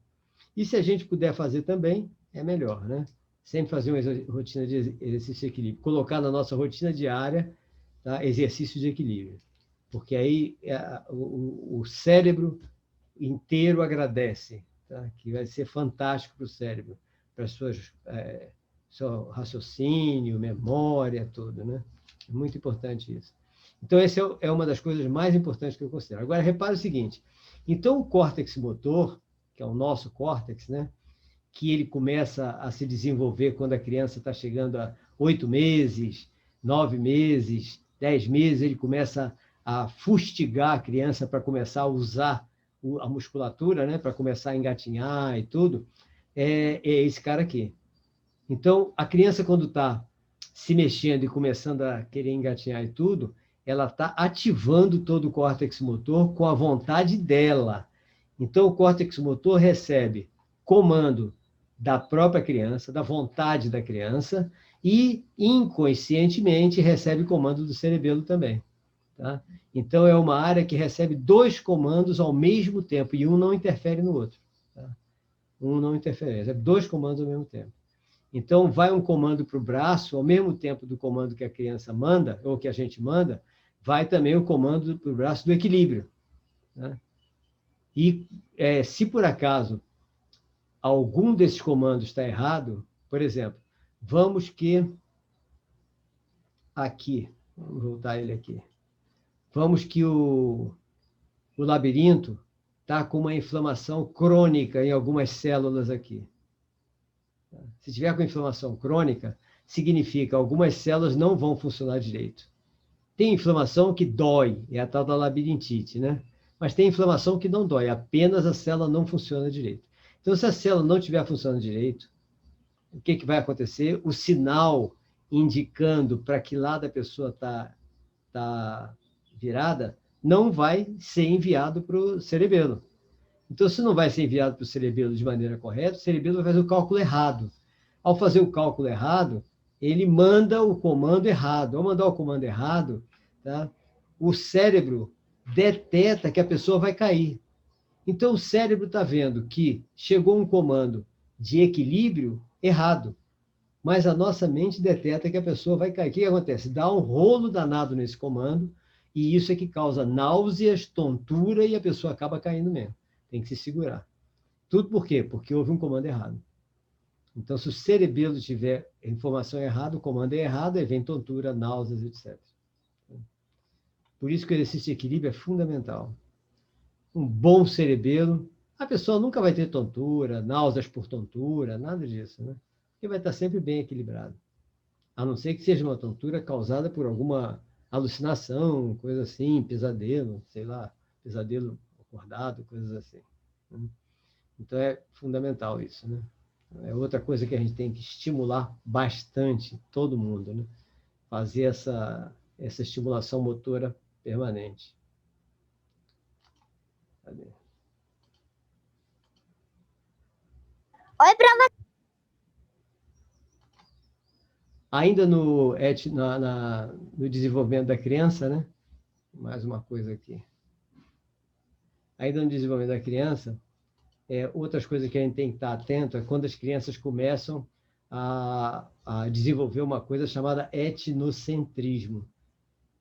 E se a gente puder fazer também, é melhor, né? Sempre fazer uma rotina de exercício de equilíbrio. Colocar na nossa rotina diária, tá? Exercício de equilíbrio. Porque aí o cérebro inteiro agradece, tá? Que vai ser fantástico para o cérebro, para seu raciocínio, memória, tudo, né? É muito importante isso. Então, essa é uma das coisas mais importantes que eu considero. Agora, repare o seguinte. Então, o córtex motor, que é o nosso córtex, né? Que ele começa a se desenvolver quando a criança está chegando a 8 meses, 9 meses, 10 meses, ele começa a fustigar a criança para começar a usar a musculatura, né? Para começar a engatinhar e tudo, é esse cara aqui. Então, a criança, quando está se mexendo e começando a querer engatinhar e tudo, ela está ativando todo o córtex motor com a vontade dela. Então, o córtex motor recebe comando da própria criança, da vontade da criança, e inconscientemente recebe comando do cerebelo também. Tá? Então, é uma área que recebe 2 comandos ao mesmo tempo, e um não interfere no outro. Tá? Um não interfere, recebe 2 comandos ao mesmo tempo. Então, vai um comando para o braço, ao mesmo tempo do comando que a criança manda, ou que a gente manda, vai também o comando para o braço do equilíbrio. Tá? E se por acaso algum desses comandos está errado, por exemplo, vamos que aqui, vamos voltar ele aqui, vamos que o labirinto está com uma inflamação crônica em algumas células aqui. Se tiver com inflamação crônica, significa que algumas células não vão funcionar direito. Tem inflamação que dói, é a tal da labirintite, né? Mas tem inflamação que não dói, apenas a célula não funciona direito. Então, se a célula não estiver funcionando direito, o que vai acontecer? O sinal indicando para que lado a pessoa está virada não vai ser enviado para o cerebelo. Então, se não vai ser enviado para o cerebelo de maneira correta, o cerebelo vai fazer o cálculo errado. Ao fazer o cálculo errado, ele manda o comando errado. Ao mandar o comando errado, tá? O cérebro deteta que a pessoa vai cair. Então, o cérebro está vendo que chegou um comando de equilíbrio errado, mas a nossa mente deteta que a pessoa vai cair. O que acontece? Dá um rolo danado nesse comando, e isso é que causa náuseas, tontura, e a pessoa acaba caindo mesmo. Tem que se segurar. Tudo por quê? Porque houve um comando errado. Então, se o cerebelo tiver informação errada, o comando é errado, aí vem tontura, náuseas, etc. Por isso que o exercício de equilíbrio é fundamental. Um bom cerebelo, a pessoa nunca vai ter tontura, náuseas por tontura, nada disso, né? Porque vai estar sempre bem equilibrado. A não ser que seja uma tontura causada por alguma alucinação, coisa assim, pesadelo, sei lá, pesadelo acordado, coisas assim. Né? Então, é fundamental isso, né? É outra coisa que a gente tem que estimular bastante, todo mundo, né? Fazer essa estimulação motora permanente. Cadê? Oi, professor. Ainda no desenvolvimento da criança, né? Mais uma coisa aqui. Ainda no desenvolvimento da criança, outras coisas que a gente tem que estar atento é quando as crianças começam a desenvolver uma coisa chamada etnocentrismo.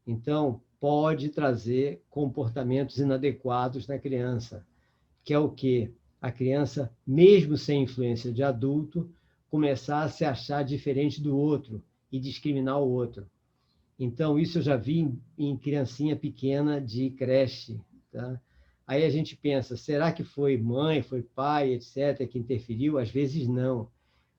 Então, pode trazer comportamentos inadequados na criança, que é o quê? A criança, mesmo sem influência de adulto, começar a se achar diferente do outro e discriminar o outro. Então, isso eu já vi em criancinha pequena de creche, tá? Aí a gente pensa, será que foi mãe, foi pai, etc., que interferiu? Às vezes não.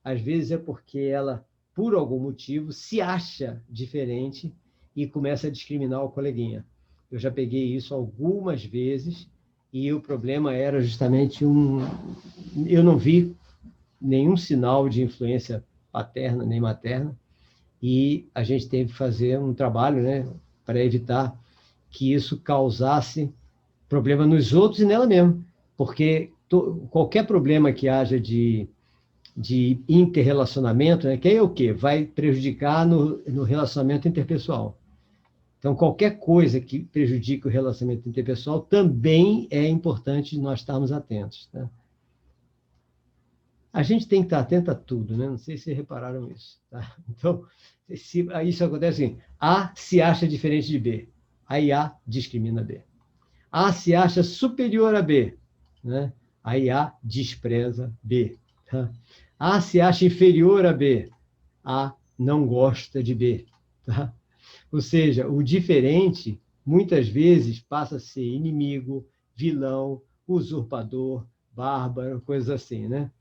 Às vezes é porque ela, por algum motivo, se acha diferente e começa a discriminar o coleguinha. Eu já peguei isso algumas vezes e o problema era justamente eu não vi nenhum sinal de influência paterna nem materna e a gente teve que fazer um trabalho, né, para evitar que isso causasse problema nos outros e nela mesma, porque qualquer problema que haja de interrelacionamento, né, que é o quê? Vai prejudicar no relacionamento interpessoal. Então, qualquer coisa que prejudique o relacionamento interpessoal também é importante nós estarmos atentos. Tá? A gente tem que estar atento a tudo, né? Não sei se vocês repararam isso. Tá? Então, isso acontece assim, A se acha diferente de B, aí A discrimina B. A se acha superior a B, né? Aí A despreza B. Tá? A se acha inferior a B, A não gosta de B. Tá? Ou seja, o diferente, muitas vezes, passa a ser inimigo, vilão, usurpador, bárbaro, coisas assim, né?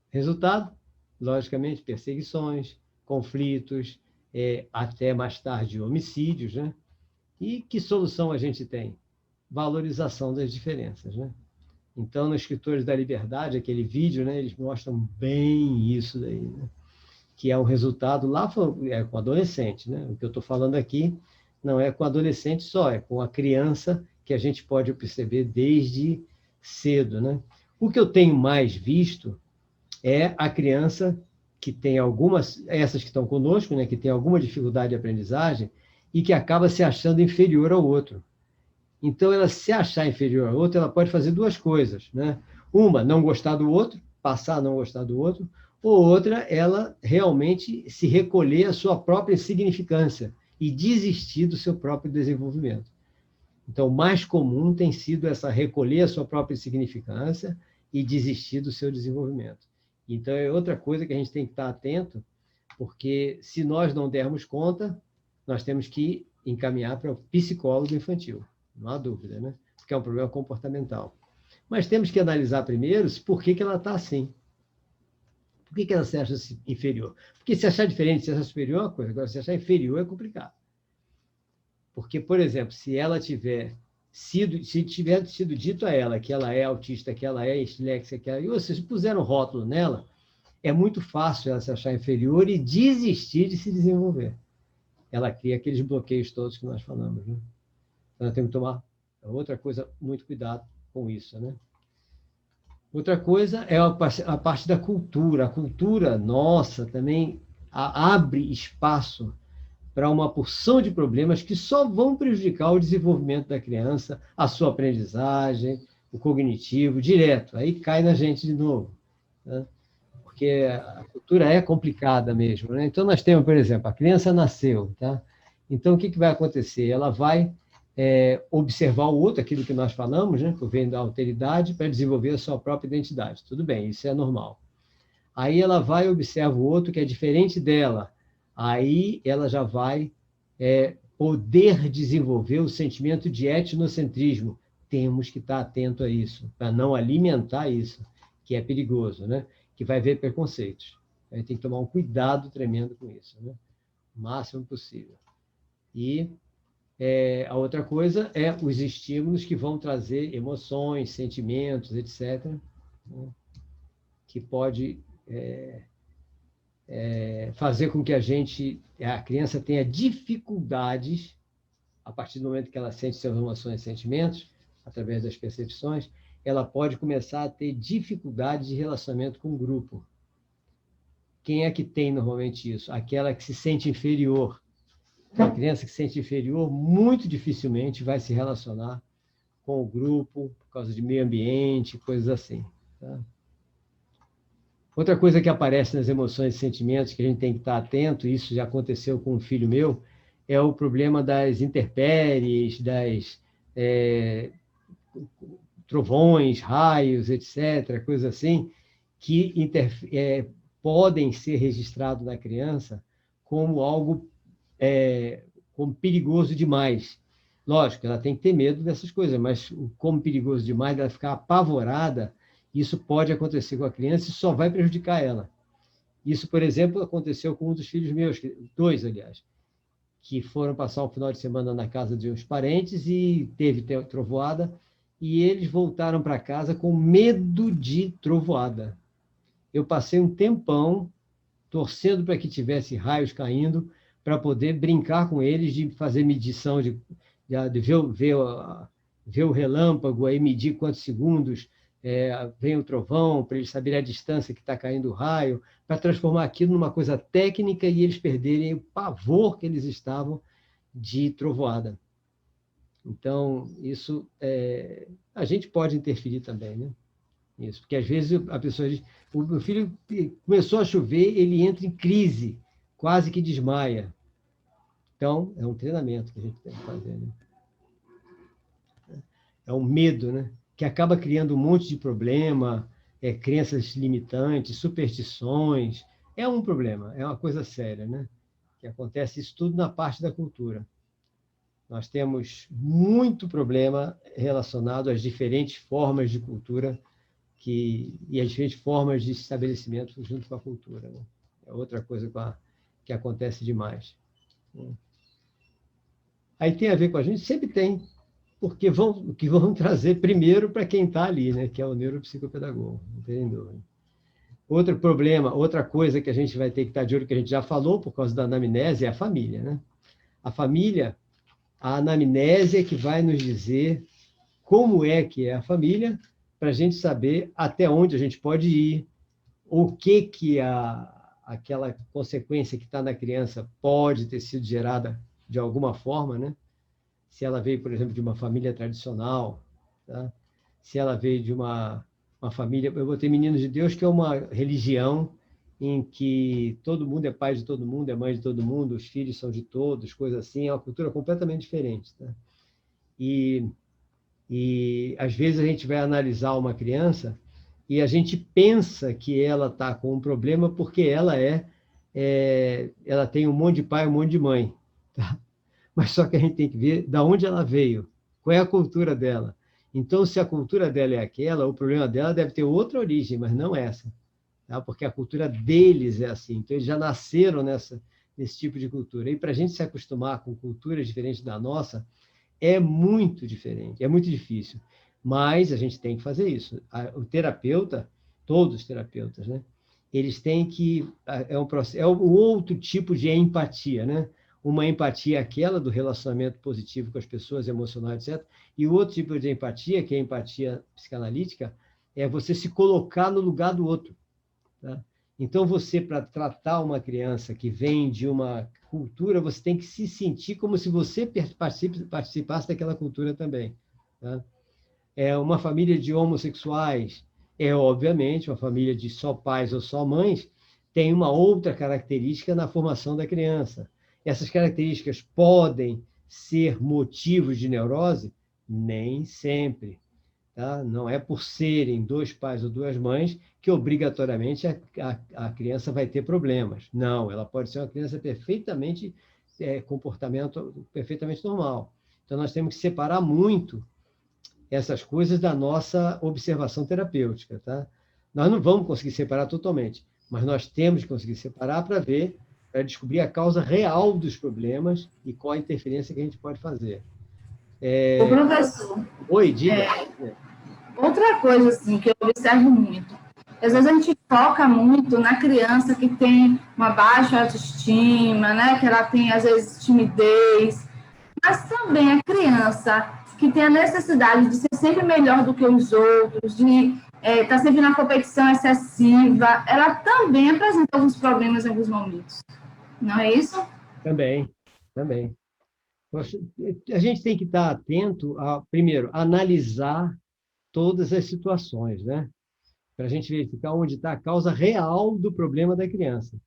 Resultado, logicamente, perseguições, conflitos, até mais tarde homicídios, né? E que solução a gente tem? Valorização das diferenças, né? Então, nos Escritores da Liberdade, aquele vídeo, né, eles mostram bem isso daí, né? Que é um resultado lá com adolescente, né? O que eu estou falando aqui não é com adolescente só, é com a criança que a gente pode perceber desde cedo, né? O que eu tenho mais visto é a criança que tem essas que estão conosco, né, que tem alguma dificuldade de aprendizagem e que acaba se achando inferior ao outro. Então, ela se achar inferior ao outro, ela pode fazer duas coisas, né? Uma, não gostar do outro, passar a não gostar do outro, ou outra, ela realmente se recolher à sua própria insignificância e desistir do seu próprio desenvolvimento. Então, o mais comum tem sido essa recolher a sua própria insignificância e desistir do seu desenvolvimento. Então, é outra coisa que a gente tem que estar atento, porque se nós não dermos conta, nós temos que encaminhar para o psicólogo infantil, não há dúvida, né? Porque é um problema comportamental. Mas temos que analisar primeiro por que ela está assim. Por que ela se acha inferior? Porque se achar diferente, se achar superior é uma coisa, agora se achar inferior é complicado. Porque, por exemplo, se tiver sido dito a ela que ela é autista, que ela é disléxica, e vocês puseram rótulo nela, é muito fácil ela se achar inferior e desistir de se desenvolver. Ela cria aqueles bloqueios todos que nós falamos, né? Então, nós temos que tomar outra coisa, muito cuidado com isso, né? Outra coisa é a parte da cultura. A cultura nossa também abre espaço para uma porção de problemas que só vão prejudicar o desenvolvimento da criança, a sua aprendizagem, o cognitivo, direto. Aí cai na gente de novo, né? Porque a cultura é complicada mesmo, né? Então, nós temos, por exemplo, a criança nasceu, tá? Então, o que vai acontecer? Ela vai observar o outro, aquilo que nós falamos, né? Que vem da alteridade, para desenvolver a sua própria identidade. Tudo bem, isso é normal. Aí ela vai observar o outro que é diferente dela. Aí ela já vai poder desenvolver o sentimento de etnocentrismo. Temos que estar atento a isso, para não alimentar isso, que é perigoso, né? Que vai haver preconceitos. A gente tem que tomar um cuidado tremendo com isso, né? O máximo possível. E a outra coisa é os estímulos que vão trazer emoções, sentimentos, etc., né? Que pode fazer com que a criança tenha dificuldades, a partir do momento que ela sente suas emoções e sentimentos, através das percepções, ela pode começar a ter dificuldades de relacionamento com o grupo. Quem é que tem normalmente isso? Aquela que se sente inferior. Uma criança que se sente inferior muito dificilmente vai se relacionar com o grupo, por causa de meio ambiente, coisas assim. Tá? Outra coisa que aparece nas emoções e sentimentos que a gente tem que estar atento, isso já aconteceu com um filho meu, é o problema das intempéries, das trovões, raios, etc., coisas assim, que podem ser registrados na criança como algo como perigoso demais. Lógico, ela tem que ter medo dessas coisas, mas como perigoso demais, ela ficar apavorada, isso pode acontecer com a criança e só vai prejudicar ela. Isso, por exemplo, aconteceu com um dos filhos meus, 2, aliás, que foram passar um final de semana na casa de uns parentes e teve trovoada, e eles voltaram para casa com medo de trovoada. Eu passei um tempão torcendo para que tivesse raios caindo, para poder brincar com eles, de fazer medição, de ver o relâmpago, aí medir quantos segundos vem o trovão, para eles saberem a distância que está caindo o raio, para transformar aquilo numa coisa técnica e eles perderem o pavor que eles estavam de trovoada. Então, isso a gente pode interferir também, né? Isso, porque às vezes a pessoa diz, o meu filho começou a chover, ele entra em crise, quase que desmaia. Então, é um treinamento que a gente tem que fazer, né? É um medo, né? Que acaba criando um monte de problema, crenças limitantes, superstições. É um problema, é uma coisa séria, né? Que acontece isso tudo na parte da cultura. Nós temos muito problema relacionado às diferentes formas de cultura e às diferentes formas de estabelecimento junto com a cultura, né? É outra coisa que acontece demais. Aí tem a ver com a gente? Sempre tem, porque vão trazer primeiro para quem está ali, né? Que é o neuropsicopedagogo, não tem dúvida. Outro problema, outra coisa que a gente vai ter que estar de olho, que a gente já falou por causa da anamnese, é a família, né? A anamnese é que vai nos dizer como é que é a família, para a gente saber até onde a gente pode ir, o que aquela consequência que está na criança pode ter sido gerada de alguma forma, né? Se ela veio, por exemplo, de uma família tradicional, tá? Se ela veio de uma família... Eu botei Meninos de Deus, que é uma religião em que todo mundo é pai de todo mundo, é mãe de todo mundo, os filhos são de todos, coisas assim, é uma cultura completamente diferente, tá? E às vezes a gente vai analisar uma criança e a gente pensa que ela está com um problema porque ela ela tem um monte de pai, um monte de mãe, tá? Mas só que a gente tem que ver de onde ela veio, qual é a cultura dela. Então, se a cultura dela é aquela, o problema dela deve ter outra origem, mas não essa, tá? Porque a cultura deles é assim. Então, eles já nasceram nesse tipo de cultura. E para a gente se acostumar com culturas diferentes da nossa, é muito diferente, é muito difícil. Mas a gente tem que fazer isso. O terapeuta, todos os terapeutas, né? Eles têm que... É um outro tipo de empatia, né? Uma empatia aquela do relacionamento positivo com as pessoas, emocional, etc. E o outro tipo de empatia, que é a empatia psicanalítica, é você se colocar no lugar do outro, tá? Então, você, para tratar uma criança que vem de uma cultura, você tem que se sentir como se você participasse daquela cultura também, tá? Uma família de homossexuais, obviamente, uma família de só pais ou só mães, tem uma outra característica na formação da criança. Essas características podem ser motivos de neurose? Nem sempre, tá? Não é por serem 2 pais ou 2 mães que obrigatoriamente a criança vai ter problemas. Não, ela pode ser uma criança perfeitamente, comportamento perfeitamente normal. Então, nós temos que separar muito essas coisas da nossa observação terapêutica, tá? Nós não vamos conseguir separar totalmente, mas nós temos que conseguir separar para descobrir a causa real dos problemas e qual a interferência que a gente pode fazer. O professor. Oi, diga. Outra coisa assim, que eu observo muito, às vezes a gente foca muito na criança que tem uma baixa autoestima, né? Que ela tem, às vezes, timidez, mas também a criança que tem a necessidade de ser sempre melhor do que os outros, de estar sempre na competição excessiva, ela também apresenta alguns problemas em alguns momentos. Não é isso? Também. também. A gente tem que estar atento a, primeiro, analisar todas as situações, né? Para a gente verificar onde está a causa real do problema da criança.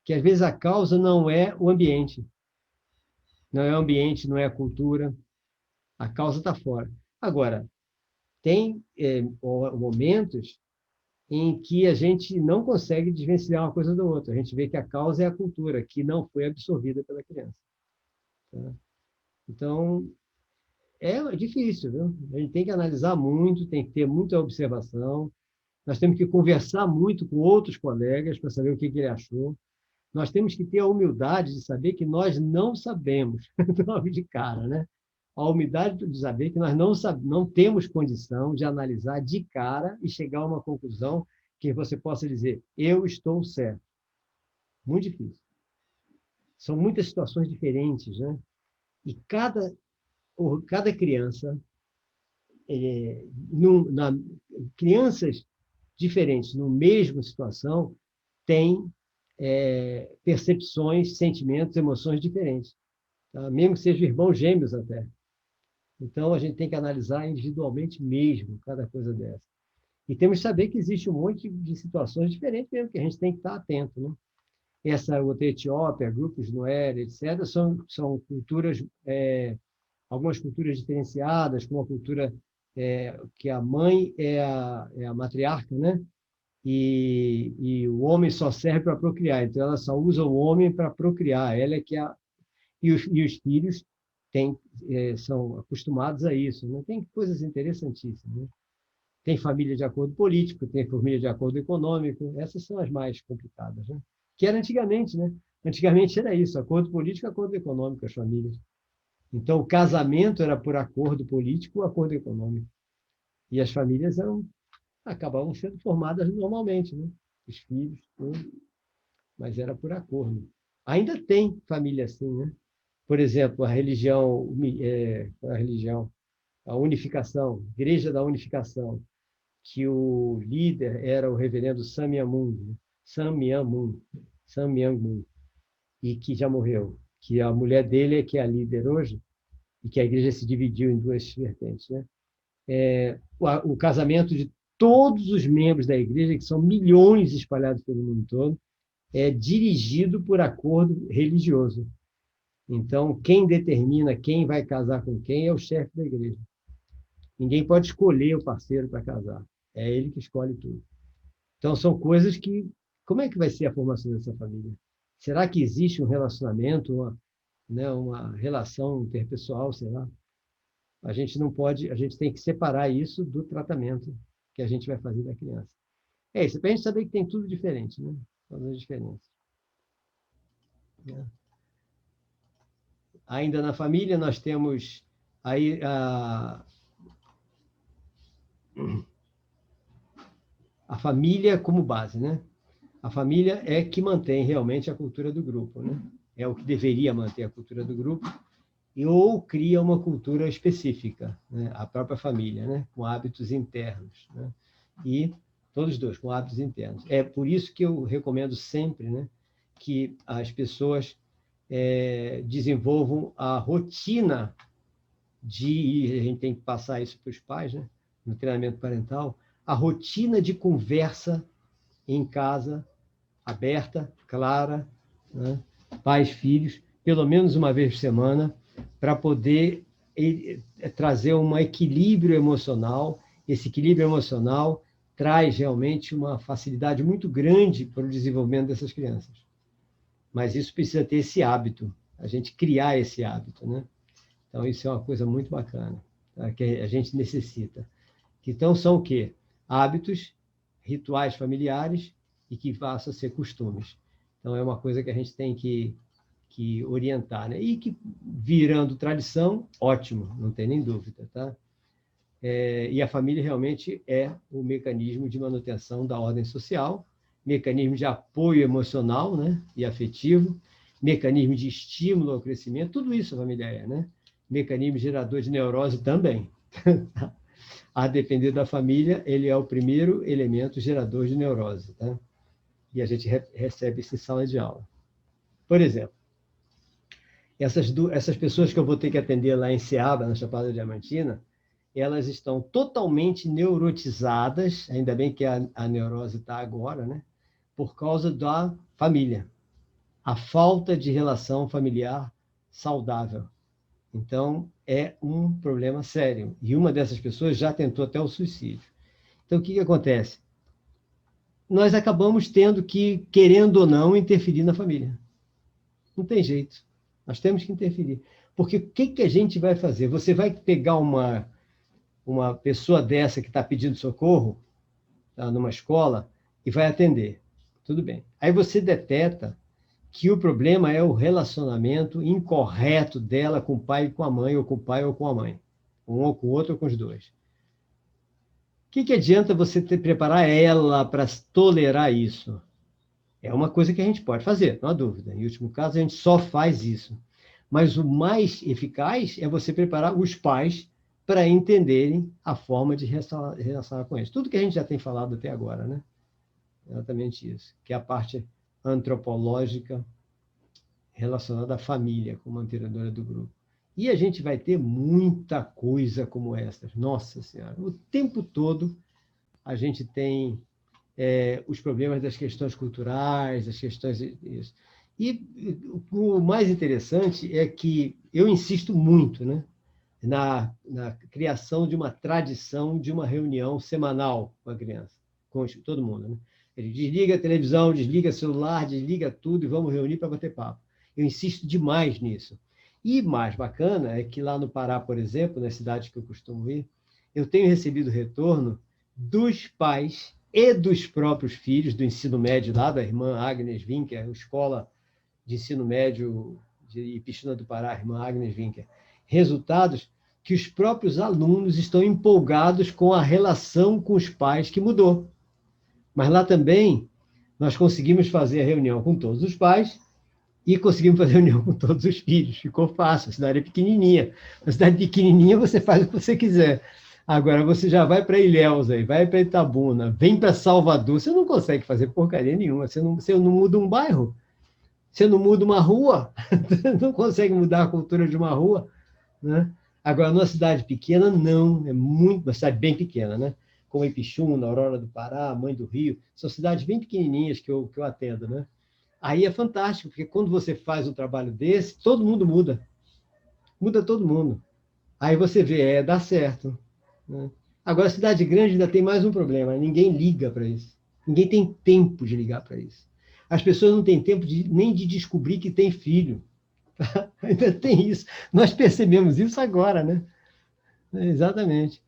Que, às vezes, a causa não é o ambiente. Não é o ambiente, não é a cultura. A causa está fora. Agora, tem momentos em que a gente não consegue desvencilhar uma coisa da outra. A gente vê que a causa é a cultura, que não foi absorvida pela criança. Tá? Então, é difícil, viu? A gente tem que analisar muito, tem que ter muita observação. Nós temos que conversar muito com outros colegas para saber o que ele achou. Nós temos que ter a humildade de saber que nós não sabemos, logo de cara, né? A humildade de saber que nós não temos condição de analisar de cara e chegar a uma conclusão que você possa dizer, eu estou certo. Muito difícil. São muitas situações diferentes, né? E cada criança, crianças diferentes, na mesma situação, têm percepções, sentimentos, emoções diferentes. Tá? Mesmo que sejam irmãos gêmeos até. Então, a gente tem que analisar individualmente mesmo cada coisa dessa. E temos que saber que existe um monte de situações diferentes mesmo, que a gente tem que estar atento, né? Essa outra Etiópia, grupos Nuer, etc., são culturas, algumas culturas diferenciadas, como a cultura que a mãe é a matriarca, né? E o homem só serve para procriar, então ela só usa o homem para procriar, ela é que e os filhos são acostumados a isso, né? Tem coisas interessantíssimas, né? Tem família de acordo político, tem família de acordo econômico, essas são as mais complicadas, né? Que era antigamente, né? Antigamente era isso, acordo político, acordo econômico, as famílias. Então, o casamento era por acordo político ou acordo econômico. E as famílias acabavam sendo formadas normalmente, né? Os filhos, tudo, mas era por acordo. Ainda tem família assim, né? Por exemplo, a unificação, Igreja da Unificação, que o líder era o reverendo Samyamun, e que já morreu, que a mulher dele é que é a líder hoje, e que a igreja se dividiu em duas vertentes, né? O casamento de todos os membros da igreja, que são milhões espalhados pelo mundo todo, é dirigido por acordo religioso. Então, quem determina quem vai casar com quem é o chefe da igreja. Ninguém pode escolher o parceiro para casar. É ele que escolhe tudo. Então, são coisas que... Como é que vai ser a formação dessa família? Será que existe um relacionamento, uma relação interpessoal, sei lá? A gente não pode... A gente tem que separar isso do tratamento que a gente vai fazer da criança. É isso, para a gente saber que tem tudo diferente, né? Todas as diferenças. Ainda na família, nós temos aí a família como base, né? A família é que mantém realmente a cultura do grupo, né? É o que deveria manter a cultura do grupo, ou cria uma cultura específica, né? A própria família, né? Com hábitos internos, né? E todos dois, com hábitos internos. É por isso que eu recomendo sempre, né, que as pessoas desenvolvam a rotina a gente tem que passar isso para os pais, né, no treinamento parental, a rotina de conversa em casa, aberta, clara, né, pais, filhos, pelo menos uma vez por semana, para poder trazer um equilíbrio emocional. Esse equilíbrio emocional traz realmente uma facilidade muito grande para o desenvolvimento dessas crianças. Mas isso precisa ter esse hábito, a gente criar esse hábito, né? Então, isso é uma coisa muito bacana, tá? Que a gente necessita. Então, são o quê? Hábitos, rituais familiares e que passam a ser costumes. Então, é uma coisa que a gente tem que orientar, né? E que, virando tradição, ótimo, não tem nem dúvida, tá? E a família realmente é o mecanismo de manutenção da ordem social, mecanismo de apoio emocional, né, e afetivo, mecanismo de estímulo ao crescimento, tudo isso a família é, né? Mecanismo gerador de neurose também. A depender da família, ele é o primeiro elemento gerador de neurose, tá? E a gente recebe isso em sala de aula. Por exemplo, Essas pessoas que eu vou ter que atender lá em Ceaba, na Chapada Diamantina, elas estão totalmente neurotizadas, ainda bem que a neurose está agora, né? Por causa da família. A falta de relação familiar saudável. Então, é um problema sério. E uma dessas pessoas já tentou até o suicídio. Então, o que acontece? Nós acabamos tendo que, querendo ou não, interferir na família. Não tem jeito. Nós temos que interferir. Porque o que a gente vai fazer? Você vai pegar uma pessoa dessa que está pedindo socorro, tá, numa escola, e vai atender. Tudo bem. Aí você deteta que o problema é o relacionamento incorreto dela com o pai e com a mãe, ou com o pai ou com a mãe. Um ou com o outro ou com os dois. O que adianta você preparar ela para tolerar isso? É uma coisa que a gente pode fazer, não há dúvida. Em último caso, a gente só faz isso. Mas o mais eficaz é você preparar os pais para entenderem a forma de relacionar com eles. Tudo que a gente já tem falado até agora, né? Exatamente isso. Que é a parte antropológica relacionada à família, como mantenedora do grupo. E a gente vai ter muita coisa como essa. Nossa Senhora! O tempo todo a gente tem os problemas das questões culturais, as questões disso. E o mais interessante é que eu insisto muito, né, na criação de uma tradição de uma reunião semanal com a criança, com todo mundo. Né? Ele desliga a televisão, desliga o celular, desliga tudo e vamos reunir para bater papo. Eu insisto demais nisso. E mais bacana é que lá no Pará, por exemplo, nas cidades que eu costumo ir, eu tenho recebido retorno dos pais e dos próprios filhos do ensino médio lá, da irmã Agnes Winker, a escola de ensino médio de Ipixuna do Pará, irmã Agnes Winker. Resultados que os próprios alunos estão empolgados com a relação com os pais que mudou. Mas lá também nós conseguimos fazer a reunião com todos os pais e conseguimos fazer a reunião com todos os filhos. Ficou fácil, a cidade é pequenininha. Na cidade pequenininha você faz o que você quiser. Agora, você já vai para Ilhéus, aí, vai para Itabuna, vem para Salvador, você não consegue fazer porcaria nenhuma. Você não muda um bairro, você não muda uma rua, não consegue mudar a cultura de uma rua. Né? Agora, numa cidade pequena, não. É uma cidade bem pequena, né? Como Ipixuna, Aurora do Pará, Mãe do Rio, são cidades bem pequenininhas que eu atendo. Né? Aí é fantástico, porque quando você faz um trabalho desse, todo mundo muda. Muda todo mundo. Aí você vê, dá certo. Né? Agora, a cidade grande ainda tem mais um problema, ninguém liga para isso. Ninguém tem tempo de ligar para isso. As pessoas não têm tempo nem de descobrir que tem filho. Tá? Ainda tem isso. Nós percebemos isso agora, né? Exatamente.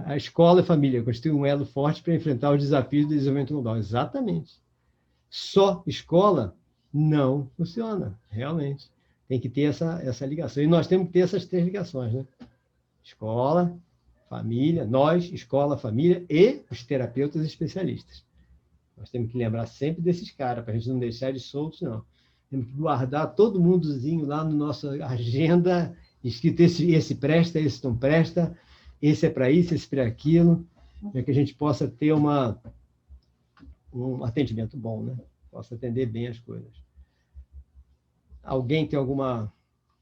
A escola e a família constituem um elo forte para enfrentar os desafios do desenvolvimento global. Exatamente. Só escola não funciona, realmente. Tem que ter essa ligação. E nós temos que ter essas 3 ligações, né? Escola, família, nós, escola, família e os terapeutas especialistas. Nós temos que lembrar sempre desses caras, para a gente não deixar eles soltos, não. Temos que guardar todo mundozinho lá na nossa agenda, escrito esse presta, esse não presta, esse é para isso, esse é para aquilo, para que a gente possa ter um atendimento bom, né? Possa atender bem as coisas. Alguém tem algum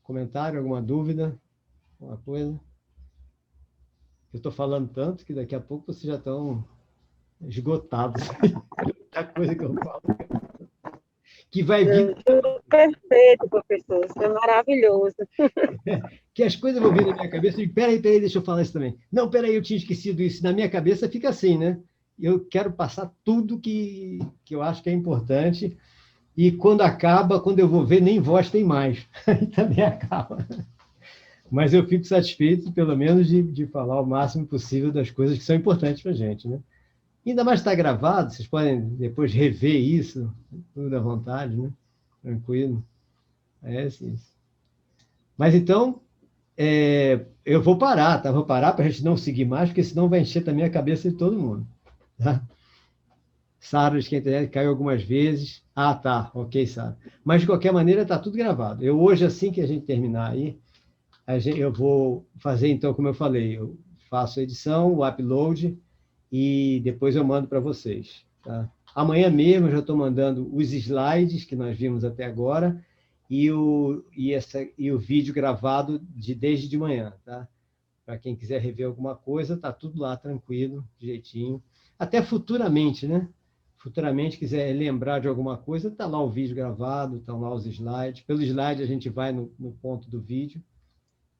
comentário, alguma dúvida? Alguma coisa? Eu estou falando tanto que daqui a pouco vocês já estão esgotados. A coisa que eu falo. Que vai vir. Perfeito, professor. Isso é maravilhoso. Que as coisas vão vir na minha cabeça e peraí, deixa eu falar isso também. Não, peraí, eu tinha esquecido isso. Na minha cabeça fica assim, né? Eu quero passar tudo que eu acho que é importante e quando eu vou ver, nem voz tem mais. Aí também acaba. Mas eu fico satisfeito, pelo menos, de falar o máximo possível das coisas que são importantes para a gente, né? Ainda mais está gravado, vocês podem depois rever isso, tudo à vontade, né? Tranquilo. É assim. Mas então, eu vou parar, tá? Vou parar para a gente não seguir mais, porque senão vai encher também a cabeça de todo mundo. Tá? Sara, de quem internet, caiu algumas vezes. Ah, tá. Ok, Sara. Mas, de qualquer maneira, está tudo gravado. Hoje, assim que a gente terminar aí, eu vou fazer, então, como eu falei, eu faço a edição, o upload, e depois eu mando para vocês. Tá? Amanhã mesmo eu já estou mandando os slides que nós vimos até agora, e o vídeo gravado desde de manhã, tá? Para quem quiser rever alguma coisa, tá tudo lá tranquilo, jeitinho. Até futuramente, né? Futuramente quiser lembrar de alguma coisa, tá lá o vídeo gravado, estão lá os slides. Pelo slide a gente vai no ponto do vídeo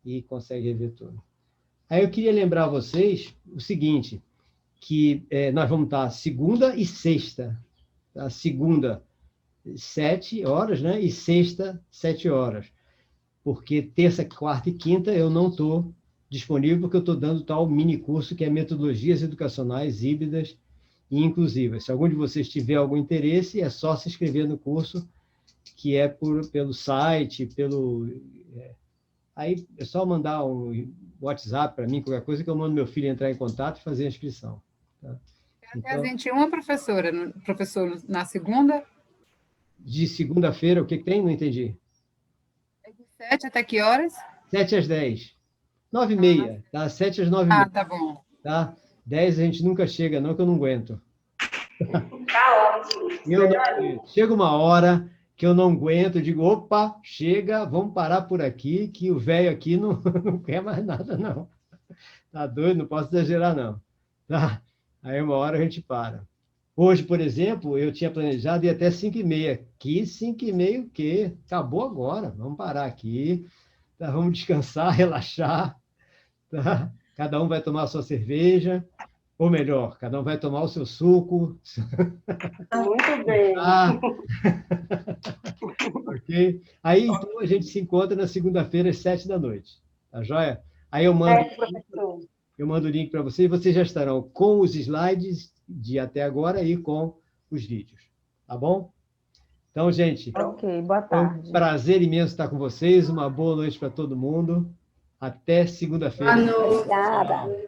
e consegue rever tudo. Aí eu queria lembrar a vocês o seguinte, que nós vamos estar segunda e sexta. Tá? Segunda, 7 horas, né? E sexta, 7 horas. Porque terça, quarta e quinta eu não estou disponível, porque eu estou dando tal mini curso que é Metodologias Educacionais Híbridas e Inclusivas. Se algum de vocês tiver algum interesse, é só se inscrever no curso, que é pelo site, aí é só mandar um WhatsApp para mim, qualquer coisa, que eu mando meu filho entrar em contato e fazer a inscrição. Tá? Até às 21, professor, na segunda? De segunda-feira, o que tem? Não entendi. É de 7 até que horas? 7 às 10. 9h30, tá? 7 às 9h30. Ah, tá bom. Tá? 10 a gente nunca chega, não, que eu não aguento. Tá ótimo. Chega uma hora que eu não aguento, eu digo, opa, chega, vamos parar por aqui, que o velho aqui não, não quer mais nada, não. Tá doido? Não posso exagerar, não. Tá? Aí uma hora a gente para. Hoje, por exemplo, eu tinha planejado ir até 5h30. Que 5h30 o quê? Acabou agora. Vamos parar aqui. Tá? Vamos descansar, relaxar. Tá? Cada um vai tomar a sua cerveja. Ou melhor, cada um vai tomar o seu suco. Muito bem. Ok? Aí, então, a gente se encontra na segunda-feira, às 7h. Tá joia? Aí eu mando o link para vocês. Vocês já estarão com os slides de até agora e com os vídeos. Tá bom? Então, gente, Ok, boa tarde. foi um prazer imenso estar com vocês. Uma boa noite para todo mundo. Até segunda-feira. Obrigada.